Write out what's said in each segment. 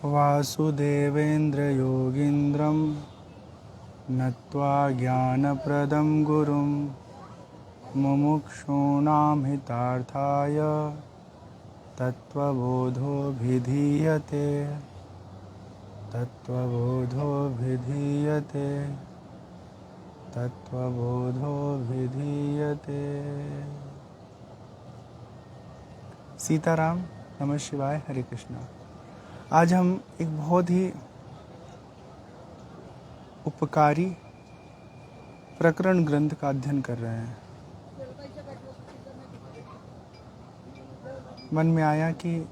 वासुदेवेन्द्र योगीन्द्रं नत्वा ज्ञानप्रदं गुरुं मुमुक्षूणां हितार्थाय तत्त्वबोधोऽभिधीयते तत्त्वबोधोऽभिधीयते तत्त्वबोधोऽभिधीयते। सीताराम, नमः शिवाय, हरे कृष्णा। आज हम एक बहुत ही उपकारी प्रकरण ग्रंथ का अध्ययन कर रहे हैं। मन में आया कि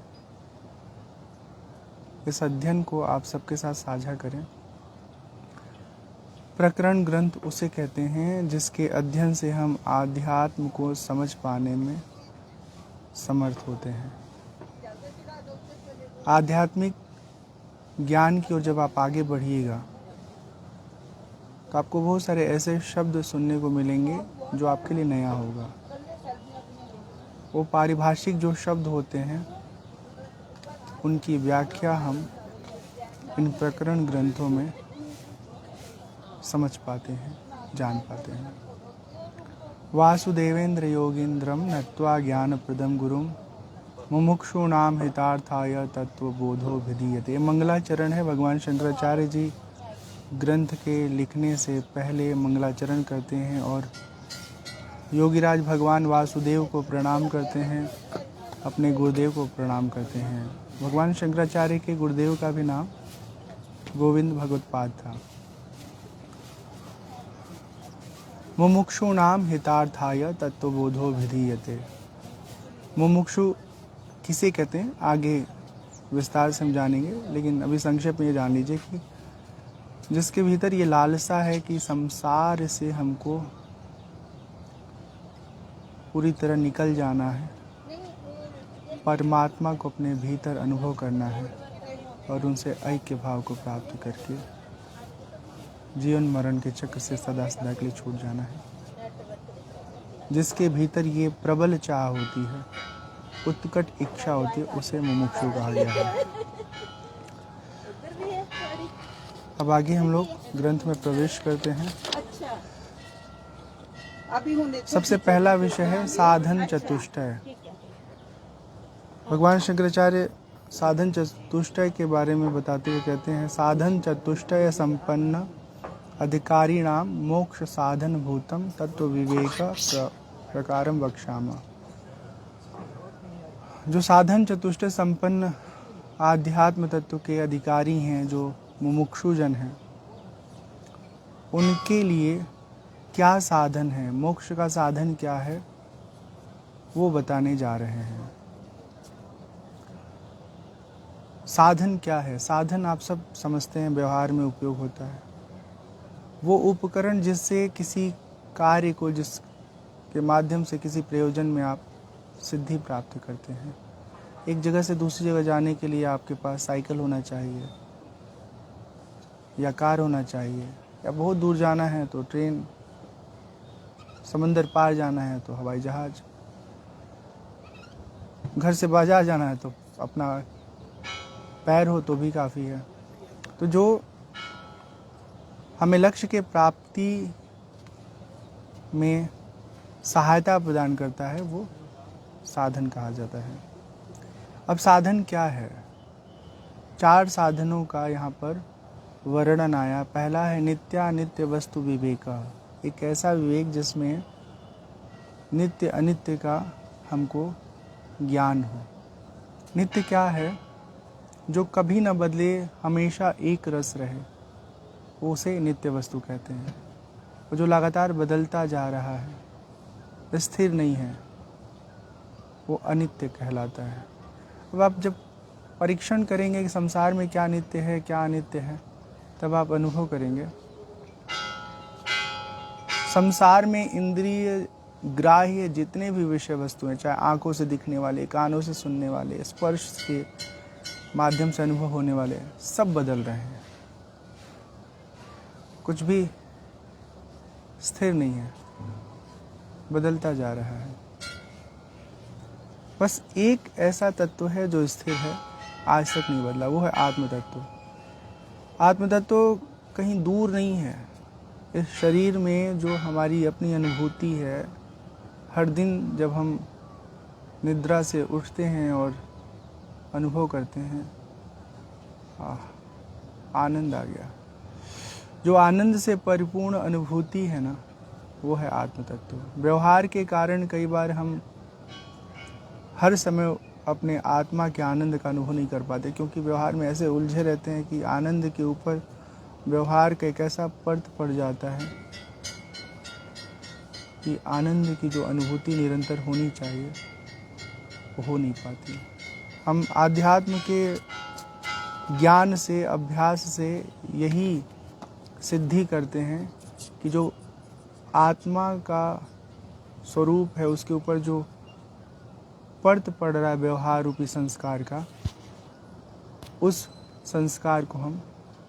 इस अध्ययन को आप सबके साथ साझा करें। प्रकरण ग्रंथ उसे कहते हैं जिसके अध्ययन से हम आध्यात्म को समझ पाने में समर्थ होते हैं। आध्यात्मिक ज्ञान की ओर जब आप आगे बढ़िएगा तो आपको बहुत सारे ऐसे शब्द सुनने को मिलेंगे जो आपके लिए नया होगा। वो पारिभाषिक जो शब्द होते हैं उनकी व्याख्या हम इन प्रकरण ग्रंथों में समझ पाते हैं, जान पाते हैं। वासुदेवेन्द्र योगीन्द्रम नत्वा ज्ञानप्रदं गुरुं मुमुक्षूणां हितार्थाय तत्त्वबोधोऽभिधीयते। ये मंगलाचरण है। भगवान शंकराचार्य जी ग्रंथ के लिखने से पहले मंगलाचरण करते हैं और योगीराज भगवान वासुदेव को प्रणाम करते हैं, अपने गुरुदेव को प्रणाम करते हैं। भगवान शंकराचार्य के गुरुदेव का भी नाम गोविंद भगवत्पाद था। मुमुक्षूणां हितार्थाय तत्त्वबोधोऽभिधीयते। मुमुक्षु किसे कहते हैं आगे विस्तार से हम जानेंगे, लेकिन अभी संक्षेप में ये जान लीजिए कि जिसके भीतर ये लालसा है कि संसार से हमको पूरी तरह निकल जाना है, परमात्मा को अपने भीतर अनुभव करना है और उनसे ऐक्य भाव को प्राप्त करके जीवन मरण के चक्र से सदा सदा के लिए छूट जाना है। जिसके भीतर ये प्रबल चाह होती है, उत्कट इच्छा होती है, उसे मुमुक्षु कहा गया है। अब आगे हम लोग ग्रंथ में प्रवेश करते हैं। सबसे पहला विषय है साधन चतुष्टय। भगवान शंकराचार्य साधन चतुष्टय के बारे में बताते हुए कहते हैं, साधन चतुष्टय संपन्न अधिकारिणाम मोक्ष साधन भूतम तत्व विवेक प्रकारम वक्ष्यामः। जो साधन चतुष्टय संपन्न आध्यात्म तत्व के अधिकारी हैं, जो मुमुक्षुजन हैं, उनके लिए क्या साधन है, मोक्ष का साधन क्या है, वो बताने जा रहे हैं। साधन क्या है? साधन आप सब समझते हैं, व्यवहार में उपयोग होता है। वो उपकरण जिससे किसी कार्य को, जिसके माध्यम से किसी प्रयोजन में आप सिद्धि प्राप्त करते हैं। एक जगह से दूसरी जगह जाने के लिए आपके पास साइकिल होना चाहिए या कार होना चाहिए, या बहुत दूर जाना है तो ट्रेन, समंदर पार जाना है तो हवाई जहाज, घर से बाजार जाना है तो अपना पैर हो तो भी काफ़ी है। तो जो हमें लक्ष्य के प्राप्ति में सहायता प्रदान करता है वो साधन कहा जाता है। अब साधन क्या है? 4 साधनों का यहाँ पर वर्णन आया। पहला है नित्यानित्य वस्तु विवेक। एक ऐसा विवेक जिसमें नित्य अनित्य का हमको ज्ञान हो। नित्य क्या है? जो कभी न बदले, हमेशा एक रस रहे, उसे नित्य वस्तु कहते हैं। वो जो लगातार बदलता जा रहा है, स्थिर नहीं है, वो अनित्य कहलाता है। अब आप जब परीक्षण करेंगे कि संसार में क्या नित्य है, क्या अनित्य है, तब आप अनुभव करेंगे संसार में इंद्रिय ग्राह्य जितने भी विषय वस्तु हैं, चाहे आंखों से दिखने वाले, कानों से सुनने वाले, स्पर्श के माध्यम से अनुभव होने वाले, सब बदल रहे हैं। कुछ भी स्थिर नहीं है, बदलता जा रहा है। बस एक ऐसा तत्व है जो स्थिर है, आज तक नहीं बदला, वो है आत्म तत्व। आत्म तत्व कहीं दूर नहीं है, इस शरीर में जो हमारी अपनी अनुभूति है। हर दिन जब हम निद्रा से उठते हैं और अनुभव करते हैं, आनंद आ गया। जो आनंद से परिपूर्ण अनुभूति है ना, वो है आत्म तत्व। व्यवहार के कारण कई बार हम हर समय अपने आत्मा के आनंद का अनुभव नहीं कर पाते, क्योंकि व्यवहार में ऐसे उलझे रहते हैं कि आनंद के ऊपर व्यवहार का एक ऐसा पर्त पड़ जाता है कि आनंद की जो अनुभूति निरंतर होनी चाहिए वो हो नहीं पाती। हम आध्यात्म के ज्ञान से, अभ्यास से यही सिद्धि करते हैं कि जो आत्मा का स्वरूप है, उसके ऊपर जो पर्त पड़ रहा है व्यवहार रूपी संस्कार का, उस संस्कार को हम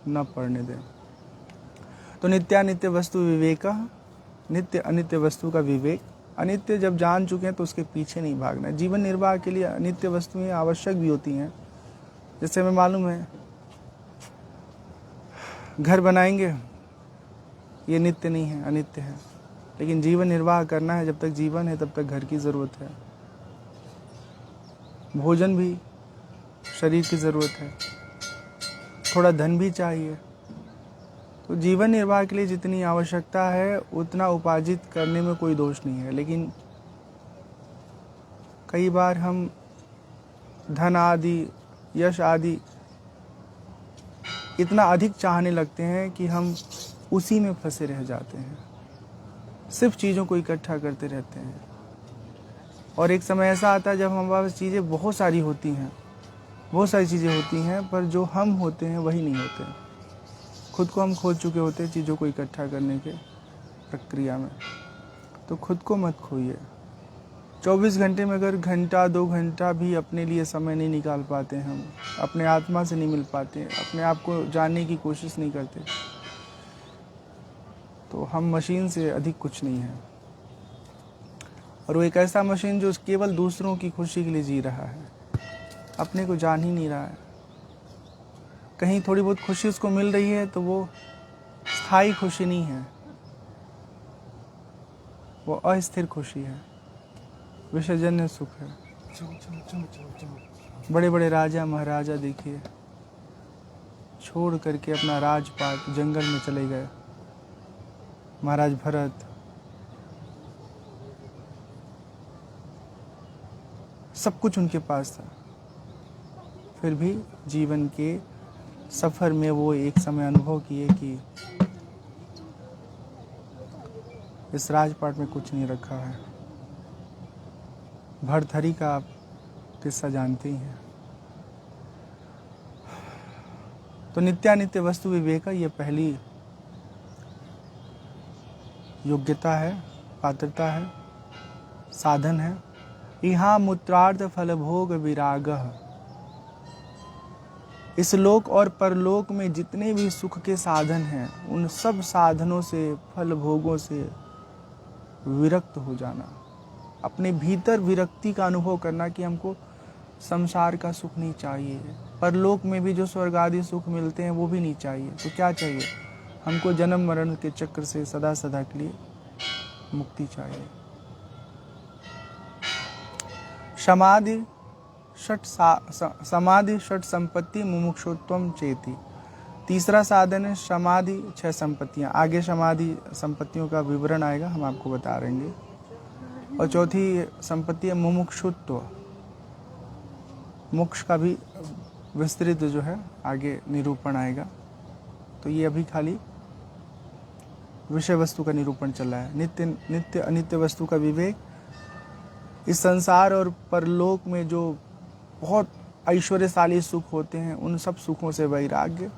न पड़ने दें। तो नित्यानित्य वस्तु विवेक, नित्य अनित्य वस्तु का विवेक। अनित्य जब जान चुके हैं तो उसके पीछे नहीं भागना। जीवन निर्वाह के लिए अनित्य वस्तुएं आवश्यक भी होती हैं। जैसे हमें मालूम है घर बनाएंगे, ये नित्य नहीं है, अनित्य है, लेकिन जीवन निर्वाह करना है। जब तक जीवन है तब तक घर की ज़रूरत है, भोजन भी शरीर की ज़रूरत है, थोड़ा धन भी चाहिए। तो जीवन निर्वाह के लिए जितनी आवश्यकता है उतना उपार्जित करने में कोई दोष नहीं है। लेकिन कई बार हम धन आदि, यश आदि इतना अधिक चाहने लगते हैं कि हम उसी में फंसे रह जाते हैं, सिर्फ चीज़ों को इकट्ठा करते रहते हैं। और एक समय ऐसा आता है जब हमारे पास चीज़ें बहुत सारी होती हैं, बहुत सारी चीज़ें होती हैं, पर जो हम होते हैं वही नहीं होते। खुद को हम खो चुके होते हैं चीज़ों को इकट्ठा करने के प्रक्रिया में। तो खुद को मत खोइए। 24 घंटे में अगर घंटा 2 घंटा भी अपने लिए समय नहीं निकाल पाते, हम अपने आत्मा से नहीं मिल पाते, अपने आप को जानने की कोशिश नहीं करते, तो हम मशीन से अधिक कुछ नहीं है। और वो एक ऐसा मशीन जो केवल दूसरों की खुशी के लिए जी रहा है, अपने को जान ही नहीं रहा है। कहीं थोड़ी बहुत खुशी उसको मिल रही है तो वो स्थायी खुशी नहीं है, वो अस्थिर खुशी है, विषयजन्य सुख है। बड़े बड़े राजा महाराजा देखिए, छोड़ करके अपना राजपाट जंगल में चले गए। महाराज भरत, सब कुछ उनके पास था, फिर भी जीवन के सफर में वो एक समय अनुभव किए कि इस राजपाट में कुछ नहीं रखा है। भरथरी का आप किस्सा जानते ही हैं। तो नित्यानित्य वस्तु विवेक, ये पहली योग्यता है, पात्रता है, साधन है। यहाँ मूत्रार्थ फलभोग विरागः, इस लोक और परलोक में जितने भी सुख के साधन हैं, उन सब साधनों से, फल भोगों से विरक्त हो जाना। अपने भीतर विरक्ति का अनुभव करना कि हमको संसार का सुख नहीं चाहिए, परलोक में भी जो स्वर्ग आदि सुख मिलते हैं वो भी नहीं चाहिए। तो क्या चाहिए? हमको जन्म मरण के चक्र से सदा सदा के लिए मुक्ति चाहिए। समाधि षट संपत्ति मुमुक्षुत्वम चेति। तीसरा साधन है समाधि 6 संपत्तियां। आगे समाधि संपत्तियों का विवरण आएगा, हम आपको बता रहेंगे। और चौथी संपत्ति है मुमुक्षुत्व। मोक्ष का भी विस्तृत जो है आगे निरूपण आएगा। तो ये अभी खाली विषय वस्तु का निरूपण चल रहा है। नित्य अनित्य वस्तु का विवेक, इस संसार और परलोक में जो बहुत ऐश्वर्यशाली सुख होते हैं उन सब सुखों से वैराग्य,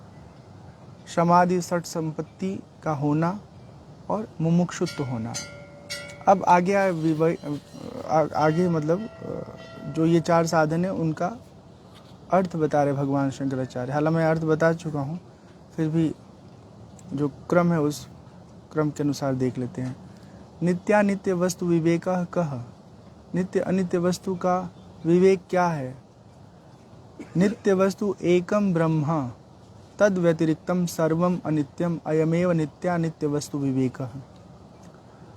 समाधि षट संपत्ति का होना और मुमुक्षुत्व होना। अब आगे मतलब जो ये 4 साधन है उनका अर्थ बता रहे भगवान शंकराचार्य। हालांकि मैं अर्थ बता चुका हूँ, फिर भी जो क्रम है उस क्रम के अनुसार देख लेते हैं। नित्यानित्य वस्तु विवेकः कः, नित्य अनित्य वस्तु का विवेक क्या है? नित्य वस्तु एकम ब्रह्म तद व्यतिरिक्तम सर्वम अनित्यम अयमेव नित्या नित्य वस्तु विवेकः।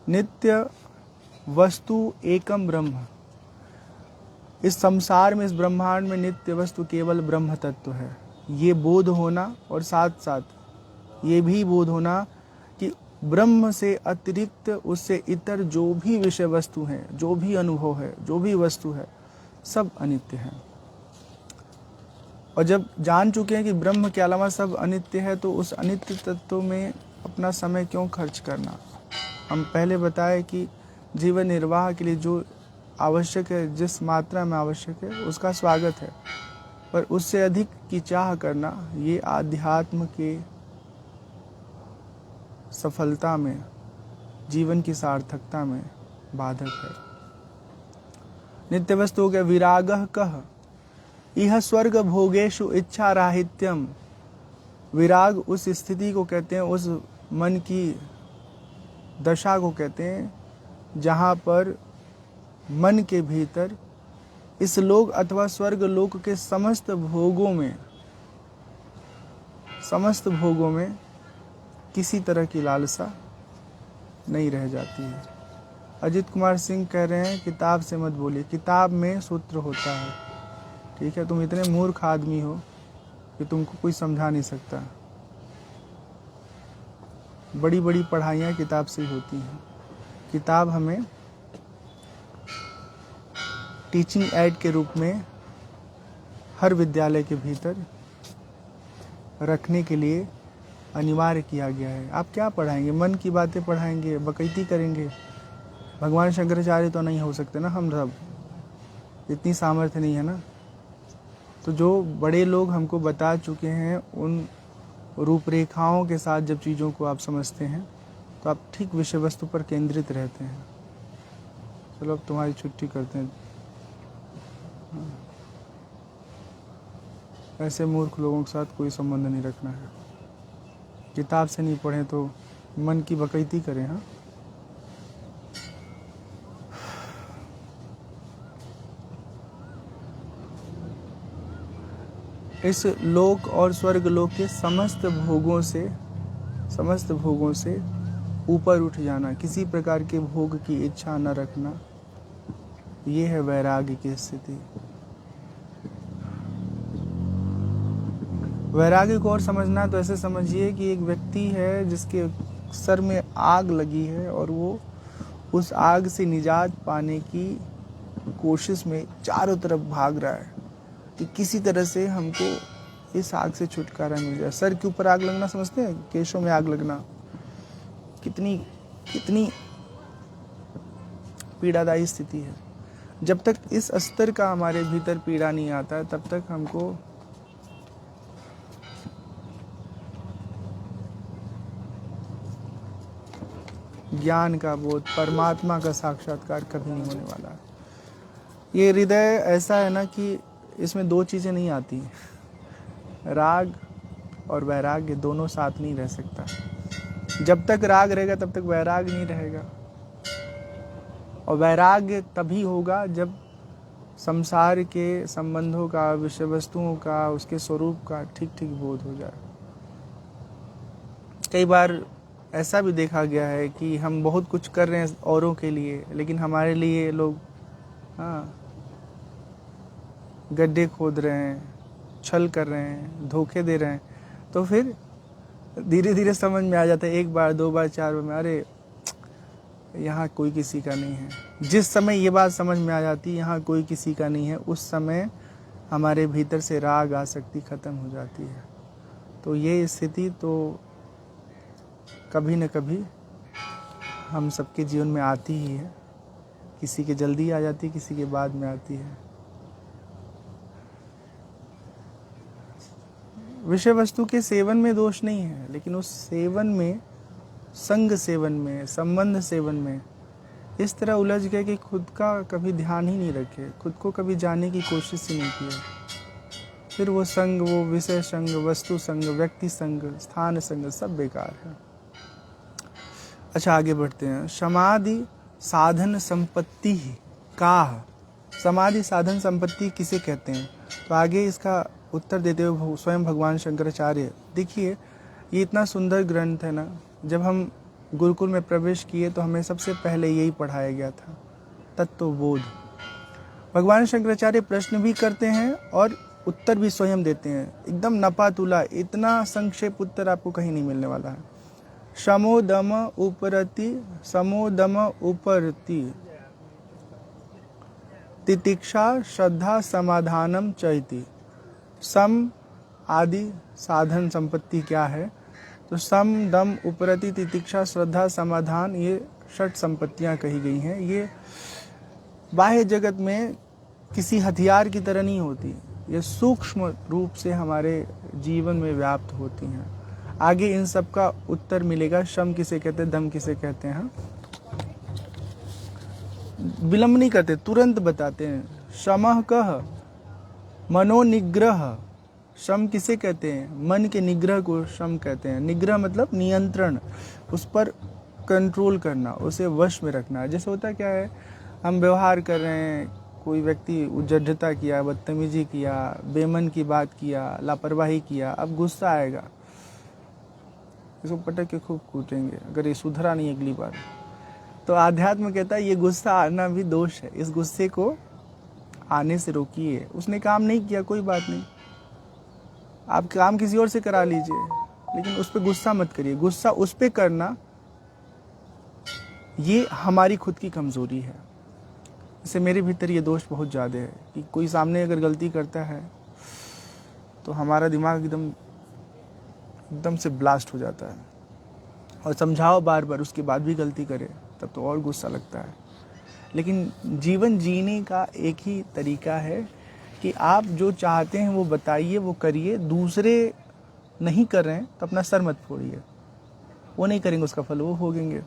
नित्य वस्तु एकम ब्रह्म, इस संसार में, इस ब्रह्मांड में नित्य वस्तु केवल ब्रह्म तत्व है। ये बोध होना और साथ साथ ये भी बोध होना कि ब्रह्म से अतिरिक्त, उससे इतर जो भी विषय वस्तु हैं, जो भी अनुभव है, जो भी वस्तु है, सब अनित्य है। और जब जान चुके हैं कि ब्रह्म के अलावा सब अनित्य है, तो उस अनित्य तत्व में अपना समय क्यों खर्च करना। हम पहले बताए कि जीवन निर्वाह के लिए जो आवश्यक है, जिस मात्रा में आवश्यक है, उसका स्वागत है, पर उससे अधिक की चाह करना ये आध्यात्म के सफलता में, जीवन की सार्थकता में बाधक है। नित्य वस्तु के विरागः कः इह स्वर्ग भोगेषु इच्छा राहित्यम। विराग उस स्थिति को कहते हैं, उस मन की दशा को कहते हैं जहाँ पर मन के भीतर इस लोक अथवा स्वर्ग लोक के समस्त भोगों में किसी तरह की लालसा नहीं रह जाती है। अजित कुमार सिंह कह रहे हैं किताब से मत बोलिए, किताब में सूत्र होता है। ठीक है, तुम इतने मूर्ख आदमी हो कि तुमको कोई समझा नहीं सकता। बड़ी बड़ी पढ़ाइयाँ किताब से ही होती हैं। किताब हमें टीचिंग एड के रूप में हर विद्यालय के भीतर रखने के लिए अनिवार्य किया गया है। आप क्या पढ़ाएंगे? मन की बातें पढ़ाएंगे, बकैती करेंगे? भगवान शंकराचार्य तो नहीं हो सकते ना, हम सब इतनी सामर्थ्य नहीं है ना। तो जो बड़े लोग हमको बता चुके हैं, उन रूपरेखाओं के साथ जब चीज़ों को आप समझते हैं तो आप ठीक विषय वस्तु पर केंद्रित रहते हैं। चलो अब तुम्हारी छुट्टी करते हैं। ऐसे मूर्ख लोगों के साथ कोई संबंध नहीं रखना है। किताब से नहीं पढ़ें तो मन की बकैती करें। हाँ, इस लोक और स्वर्ग लोक के समस्त भोगों से ऊपर उठ जाना, किसी प्रकार के भोग की इच्छा न रखना, ये है वैराग्य की स्थिति। वैराग्य को और समझना तो ऐसे समझिए कि एक व्यक्ति है जिसके सर में आग लगी है और वो उस आग से निजात पाने की कोशिश में चारों तरफ भाग रहा है कि किसी तरह से हमको इस आग से छुटकारा मिल जाए। सर के ऊपर आग लगना समझते हैं? केशों में आग लगना कितनी पीड़ादायी स्थिति है। जब तक इस स्तर का हमारे भीतर पीड़ा नहीं आता है, तब तक हमको ज्ञान का बोध, परमात्मा का साक्षात्कार कभी नहीं होने वाला है। ये हृदय ऐसा है ना कि इसमें दो चीज़ें नहीं आती, राग और वैराग्य दोनों साथ नहीं रह सकता। जब तक राग रहेगा तब तक वैराग नहीं रहेगा, और वैराग्य तभी होगा जब संसार के संबंधों का, विषय वस्तुओं का, उसके स्वरूप का ठीक ठीक बोध हो जाए। कई बार ऐसा भी देखा गया है कि हम बहुत कुछ कर रहे हैं औरों के लिए, लेकिन हमारे लिए लोग गड्ढे खोद रहे हैं, छल कर रहे हैं, धोखे दे रहे हैं। तो फिर धीरे धीरे समझ में आ जाता है, एक बार, दो बार, चार बार में, अरे यहाँ कोई किसी का नहीं है। जिस समय ये बात समझ में आ जाती है यहाँ कोई किसी का नहीं है, उस समय हमारे भीतर से राग आसक्ति खत्म हो जाती है। तो ये स्थिति तो कभी न कभी हम सबके जीवन में आती ही है। किसी के जल्दी आ जाती है, किसी के बाद में आती है। विषय वस्तु के सेवन में दोष नहीं है, लेकिन उस सेवन में, संग सेवन में, संबंध सेवन में इस तरह उलझ गए कि खुद का कभी ध्यान ही नहीं रखे, खुद को कभी जानने की कोशिश ही नहीं की। फिर वो संग, वो विषय संग, वस्तु संग, व्यक्ति संग, स्थान संग, सब बेकार है। अच्छा, आगे बढ़ते हैं। समाधि साधन संपत्ति का, समाधि साधन संपत्ति किसे कहते हैं? तो आगे इसका उत्तर देते हुए स्वयं भगवान शंकराचार्य, देखिए ये इतना सुंदर ग्रंथ है ना, जब हम गुरुकुल में प्रवेश किए तो हमें सबसे पहले यही पढ़ाया गया था, तत्वबोध। भगवान शंकराचार्य प्रश्न भी करते हैं और उत्तर भी स्वयं देते हैं, एकदम नपा तुला, इतना संक्षेप उत्तर आपको कहीं नहीं मिलने वाला है। समोदम उपरति, समोदम उपरति, तितिक्षा श्रद्धा समाधानम चैति। सम आदि साधन संपत्ति क्या है? तो सम दम उपरति तितिक्षा श्रद्धा समाधान, ये षट संपत्तियां कही गई हैं। ये बाह्य जगत में किसी हथियार की तरह नहीं होती, ये सूक्ष्म रूप से हमारे जीवन में व्याप्त होती हैं। आगे इन सब का उत्तर मिलेगा। शम किसे कहते हैं, दम किसे कहते हैं, विलंब नहीं करते, तुरंत बताते हैं। शमः कह मनोनिग्रह, शम किसे कहते हैं? मन के निग्रह को शम कहते हैं। निग्रह मतलब नियंत्रण, उस पर कंट्रोल करना, उसे वश में रखना। जैसे होता क्या है, हम व्यवहार कर रहे हैं, कोई व्यक्ति उद्दंडता किया, बदतमीजी किया, बेमन की बात किया, लापरवाही किया, अब गुस्सा आएगा, इसको पटक के खूब कूटेंगे अगर ये सुधरा नहीं अगली बार। तो आध्यात्म कहता है ये गुस्सा आना भी दोष है, इस गुस्से को आने से रोकिए। उसने काम नहीं किया, कोई बात नहीं, आप काम किसी और से करा लीजिए, लेकिन उस पर गुस्सा मत करिए। गुस्सा उस पर करना ये हमारी खुद की कमजोरी है। जैसे मेरे भीतर ये दोष बहुत ज़्यादा है कि कोई सामने अगर गलती करता है तो हमारा दिमाग एकदम से ब्लास्ट हो जाता है, और समझाओ बार बार उसके बाद भी गलती करे तब तो और गुस्सा लगता है। लेकिन जीवन जीने का एक ही तरीका है कि आप जो चाहते हैं वो बताइए, वो करिए। दूसरे नहीं कर रहे हैं तो अपना सर मत फोड़िए, वो नहीं करेंगे उसका फल वो भोगेंगे।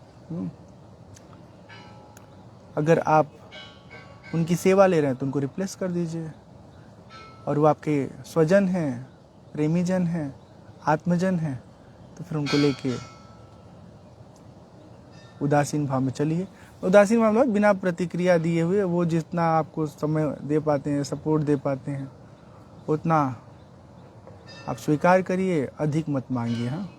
अगर आप उनकी सेवा ले रहे हैं तो उनको रिप्लेस कर दीजिए, और वो आपके स्वजन हैं, प्रेमीजन हैं, आत्मजन हैं, तो फिर उनको लेके उदासीन भाव में चलिए। उदासीन भाव में बिना प्रतिक्रिया दिए हुए, वो जितना आपको समय दे पाते हैं, सपोर्ट दे पाते हैं, उतना आप स्वीकार करिए, अधिक मत मांगिए। हाँ,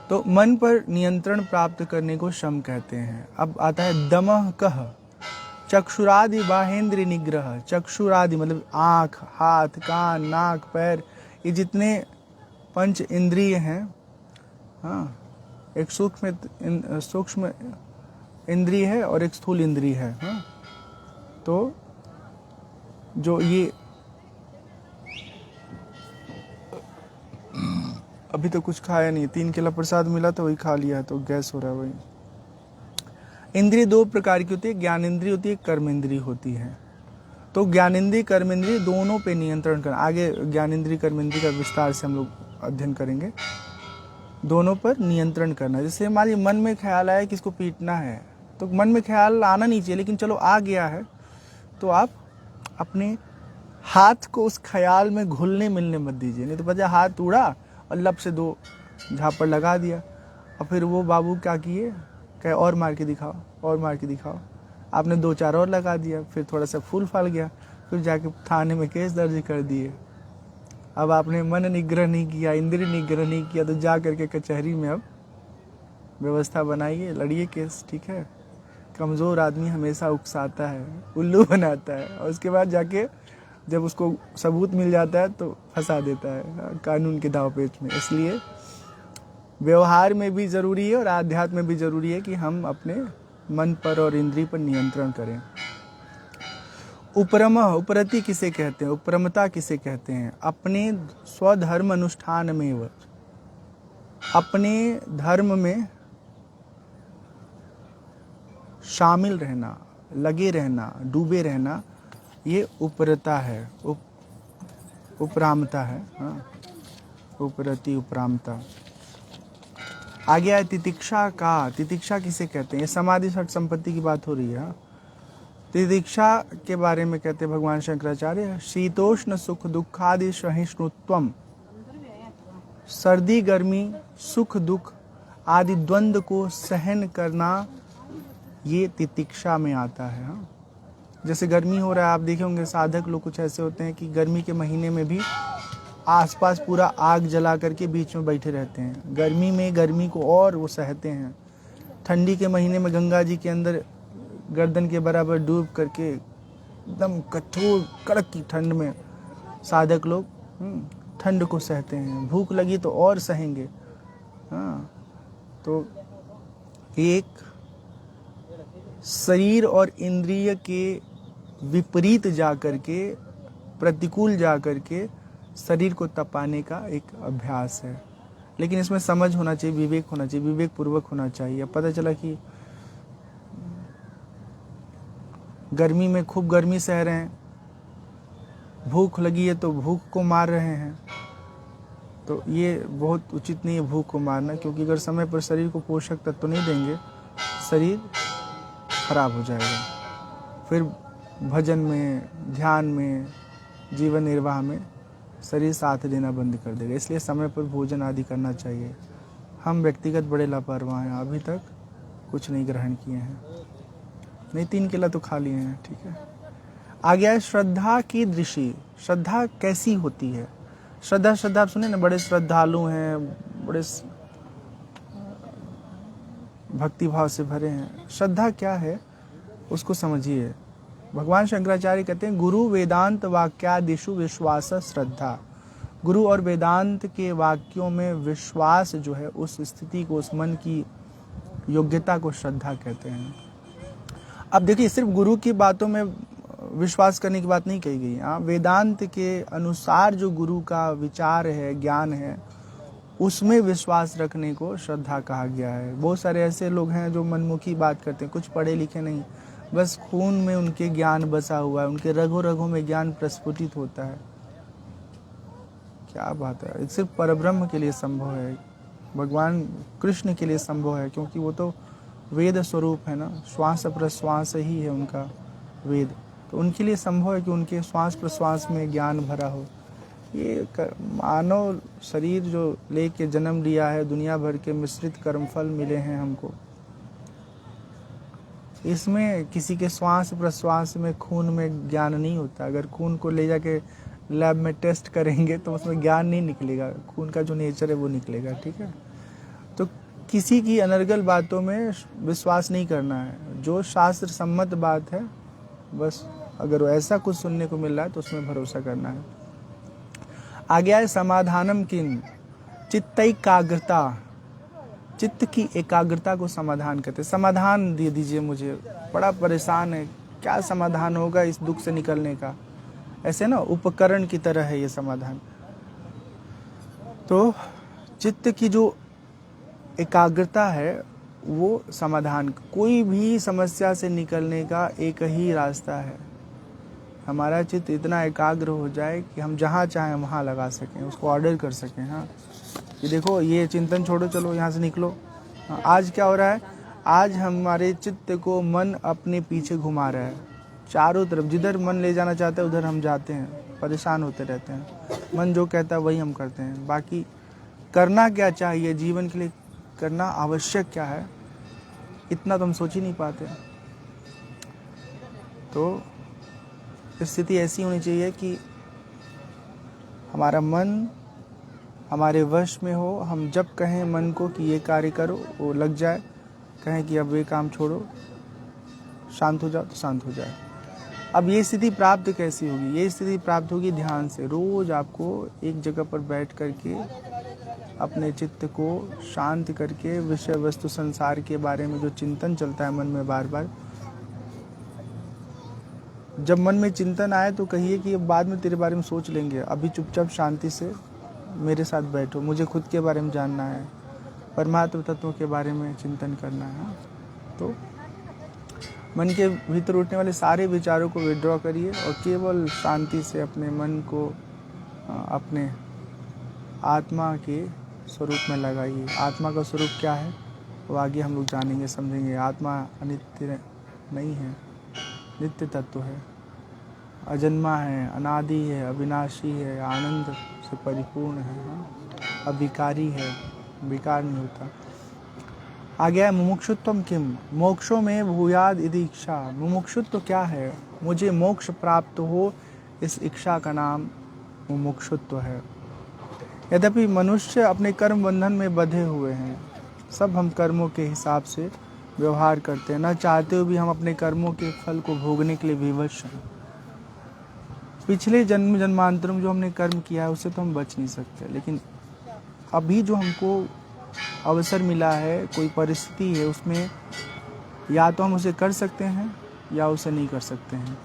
तो मन पर नियंत्रण प्राप्त करने को शम कहते हैं। अब आता है दमः कह, चक्षुरादि बाहेंद्र निग्रह। चक्षुरादि मतलब आँख, हाथ, कान, नाक, पैर, ये जितने पंच इंद्रिय हैं, हाँ, एक सूक्ष्म इंद्रिय है और एक स्थूल इंद्रिय है। हाँ, तो जो ये अभी तो कुछ खाया नहीं, 3 केला प्रसाद मिला तो वही खा लिया, तो गैस हो रहा है। वही इंद्रिय 2 प्रकार की होती है, ज्ञान इंद्रिय होती है, कर्म इंद्रिय होती है। तो ज्ञान इंद्रिय कर्म इंद्रिय दोनों पे नियंत्रण करना, आगे ज्ञान इंद्रिय कर्म इंद्रिय का विस्तार से हम लोग अध्ययन करेंगे। दोनों पर नियंत्रण करना। जैसे मान लीजिए मन में ख्याल आया कि इसको पीटना है, तो मन में ख्याल आना नहीं चाहिए, लेकिन चलो आ गया है तो आप अपने हाथ को उस ख्याल में घुलने मिलने मत दीजिए, नहीं तो बचा हाथ उड़ा और लब से 2 झापड़ लगा दिया, और फिर वो बाबू क्या किए, कहे और मार के दिखाओ, और मार के दिखाओ, आपने 2-4 और लगा दिया, फिर थोड़ा सा फूल फल गया, फिर जाके थाने में केस दर्ज कर दिए। अब आपने मन निग्रह नहीं किया, इंद्रिय निग्रह नहीं किया, तो जा करके कचहरी में अब व्यवस्था बनाइए, लड़िए केस, ठीक है। कमज़ोर आदमी हमेशा उकसाता है, उल्लू बनाता है, और उसके बाद जाके जब उसको सबूत मिल जाता है तो फंसा देता है कानून के दाव पेच में। इसलिए व्यवहार में भी ज़रूरी है और आध्यात्म में भी ज़रूरी है कि हम अपने मन पर और इंद्रिय पर नियंत्रण करें। उपरम, उपरति किसे कहते हैं, उपरमता किसे कहते हैं? अपने स्वधर्म अनुष्ठान में, अपने धर्म में शामिल रहना, लगे रहना, डूबे रहना, ये उपरता है, उपरामता है। हाँ, उपरति, उपरामता। आगे आए तितिक्षा का। तितिक्षा किसे कहते हैं? ये समाधि षट संपत्ति की बात हो रही है। तितिक्षा के बारे में कहते हैं भगवान शंकराचार्य, शीतोष्ण सुख दुखादि सहिष्णुत्वम। सर्दी गर्मी सुख दुख आदि द्वंद्व को सहन करना, ये तितिक्षा में आता है। हाँ, जैसे गर्मी हो रहा है, आप देखे होंगे साधक लोग कुछ ऐसे होते हैं कि गर्मी के महीने में भी आसपास पूरा आग जला करके बीच में बैठे रहते हैं। गर्मी में गर्मी को और वो सहते हैं। ठंडी के महीने में गंगा जी के अंदर गर्दन के बराबर डूब करके एकदम कठोर कड़क की ठंड में साधक लोग ठंड को सहते हैं। भूख लगी तो और सहेंगे। हाँ, तो एक शरीर और इंद्रिय के विपरीत जा करके, प्रतिकूल जा करके शरीर को तपाने का एक अभ्यास है। लेकिन इसमें समझ होना चाहिए, विवेक होना चाहिए, विवेक पूर्वक होना चाहिए। अब पता चला कि गर्मी में खूब गर्मी सह रहे हैं, भूख लगी है तो भूख को मार रहे हैं, तो ये बहुत उचित नहीं है भूख को मारना, क्योंकि अगर समय पर शरीर को पोषक तत्व नहीं देंगे, शरीर खराब हो जाएगा। फिर भजन में, ध्यान में, जीवन निर्वाह में शरीर साथ देना बंद कर देगा। इसलिए समय पर भोजन आदि करना चाहिए। हम व्यक्तिगत बड़े लापरवाह हैं, अभी तक कुछ नहीं ग्रहण किए हैं। नहीं, 3 केला तो खा लिए हैं, ठीक है। आ गया है श्रद्धा की दृष्टि। श्रद्धा कैसी होती है? श्रद्धा आप सुने ना, बड़े श्रद्धालु हैं, बड़े भक्ति भाव से भरे हैं। श्रद्धा क्या है उसको समझिए। भगवान शंकराचार्य कहते हैं, गुरु वेदांत वाक्यादिषु विश्वास श्रद्धा। गुरु और वेदांत के वाक्यों में विश्वास जो है, उस स्थिति को, उस मन की योग्यता को श्रद्धा कहते हैं। अब देखिए, सिर्फ गुरु की बातों में विश्वास करने की बात नहीं कही गई। हाँ, वेदांत के अनुसार जो गुरु का विचार है, ज्ञान है, उसमें विश्वास रखने को श्रद्धा कहा गया है। बहुत सारे ऐसे लोग हैं जो मनमुखी बात करते हैं, कुछ पढ़े लिखे नहीं, बस खून में उनके ज्ञान बसा हुआ है, उनके रगों रगों में ज्ञान प्रस्फुटित होता है। क्या बात है! सिर्फ परब्रह्म के लिए संभव है, भगवान कृष्ण के लिए संभव है, क्योंकि वो तो वेद स्वरूप है ना, श्वास प्रश्वास ही है उनका वेद। तो उनके लिए संभव है कि उनके श्वास प्रश्वास में ज्ञान भरा हो। ये मानव शरीर जो लेके जन्म लिया है, दुनिया भर के मिश्रित कर्मफल मिले हैं हमको, इसमें किसी के श्वास प्रश्वास में, खून में ज्ञान नहीं होता। अगर खून को ले जाके लैब में टेस्ट करेंगे तो उसमें ज्ञान नहीं निकलेगा, खून का जो नेचर है वो निकलेगा, ठीक है। तो किसी की अनर्गल बातों में विश्वास नहीं करना है। जो शास्त्र सम्मत बात है, बस अगर ऐसा कुछ सुनने को मिल रहा है तो उसमें भरोसा करना है। आ गया है समाधानम किम, चित्तैकाग्रता। चित्त की एकाग्रता को समाधान कहते हैं। समाधान दे दीजिए मुझे, बड़ा परेशान है, क्या समाधान होगा इस दुख से निकलने का? ऐसे ना उपकरण की तरह है ये समाधान। तो चित्त की जो एकाग्रता है वो समाधान, कोई भी समस्या से निकलने का एक ही रास्ता है। हमारा चित्त इतना एकाग्र हो जाए कि हम जहाँ चाहें वहाँ लगा सकें, उसको ऑर्डर कर सकें। हाँ, कि देखो ये चिंतन छोड़ो, चलो यहाँ से निकलो। हाँ, आज क्या हो रहा है? आज हमारे चित्त को मन अपने पीछे घुमा रहा है, चारों तरफ जिधर मन ले जाना चाहता है उधर हम जाते हैं, परेशान होते रहते हैं। मन जो कहता है वही हम करते हैं। बाकी करना क्या चाहिए जीवन के लिए, करना आवश्यक क्या है, इतना तो हम सोच ही नहीं पाते। तो स्थिति ऐसी होनी चाहिए कि हमारा मन हमारे वश में हो। हम जब कहें मन को कि ये कार्य करो, वो लग जाए। कहें कि अब ये काम छोड़ो, शांत हो जाओ, तो शांत हो जाए। अब ये स्थिति प्राप्त कैसी होगी? ये स्थिति प्राप्त होगी ध्यान से। रोज आपको एक जगह पर बैठ करके अपने चित्त को शांत करके, विषय वस्तु संसार के बारे में जो चिंतन चलता है मन में बार बार, जब मन में चिंतन आए तो कहिए कि अब बाद में तेरे बारे में सोच लेंगे, अभी चुपचाप शांति से मेरे साथ बैठो, मुझे खुद के बारे में जानना है, परमात्म तत्वों के बारे में चिंतन करना है। तो मन के भीतर उठने वाले सारे विचारों को विड्रॉ करिए और केवल शांति से अपने मन को अपने आत्मा के स्वरूप में लगाइए। आत्मा का स्वरूप क्या है वो आगे हम लोग जानेंगे, समझेंगे। आत्मा अनित्य नहीं है, नित्य तत्व है, अजन्मा है, अनादि है, अविनाशी है, आनंद से परिपूर्ण है, अविकारी है, विकार नहीं होता। आ गया मुमुक्षुत्वम किम, मोक्षों में भूयाद इति इच्छा। मुमुक्षुत्व क्या है? मुझे मोक्ष प्राप्त हो, इस इच्छा का नाम मुमुक्षुत्व है। यद्यपि मनुष्य अपने कर्म बंधन में बंधे हुए हैं, सब हम कर्मों के हिसाब से व्यवहार करते हैं, न चाहते हुए भी हम अपने कर्मों के फल को भोगने के लिए विवश हैं। पिछले जन्म जन्मांतर में जो हमने कर्म किया है उससे तो हम बच नहीं सकते, लेकिन अभी जो हमको अवसर मिला है, कोई परिस्थिति है, उसमें या तो हम उसे कर सकते हैं या उसे नहीं कर सकते हैं।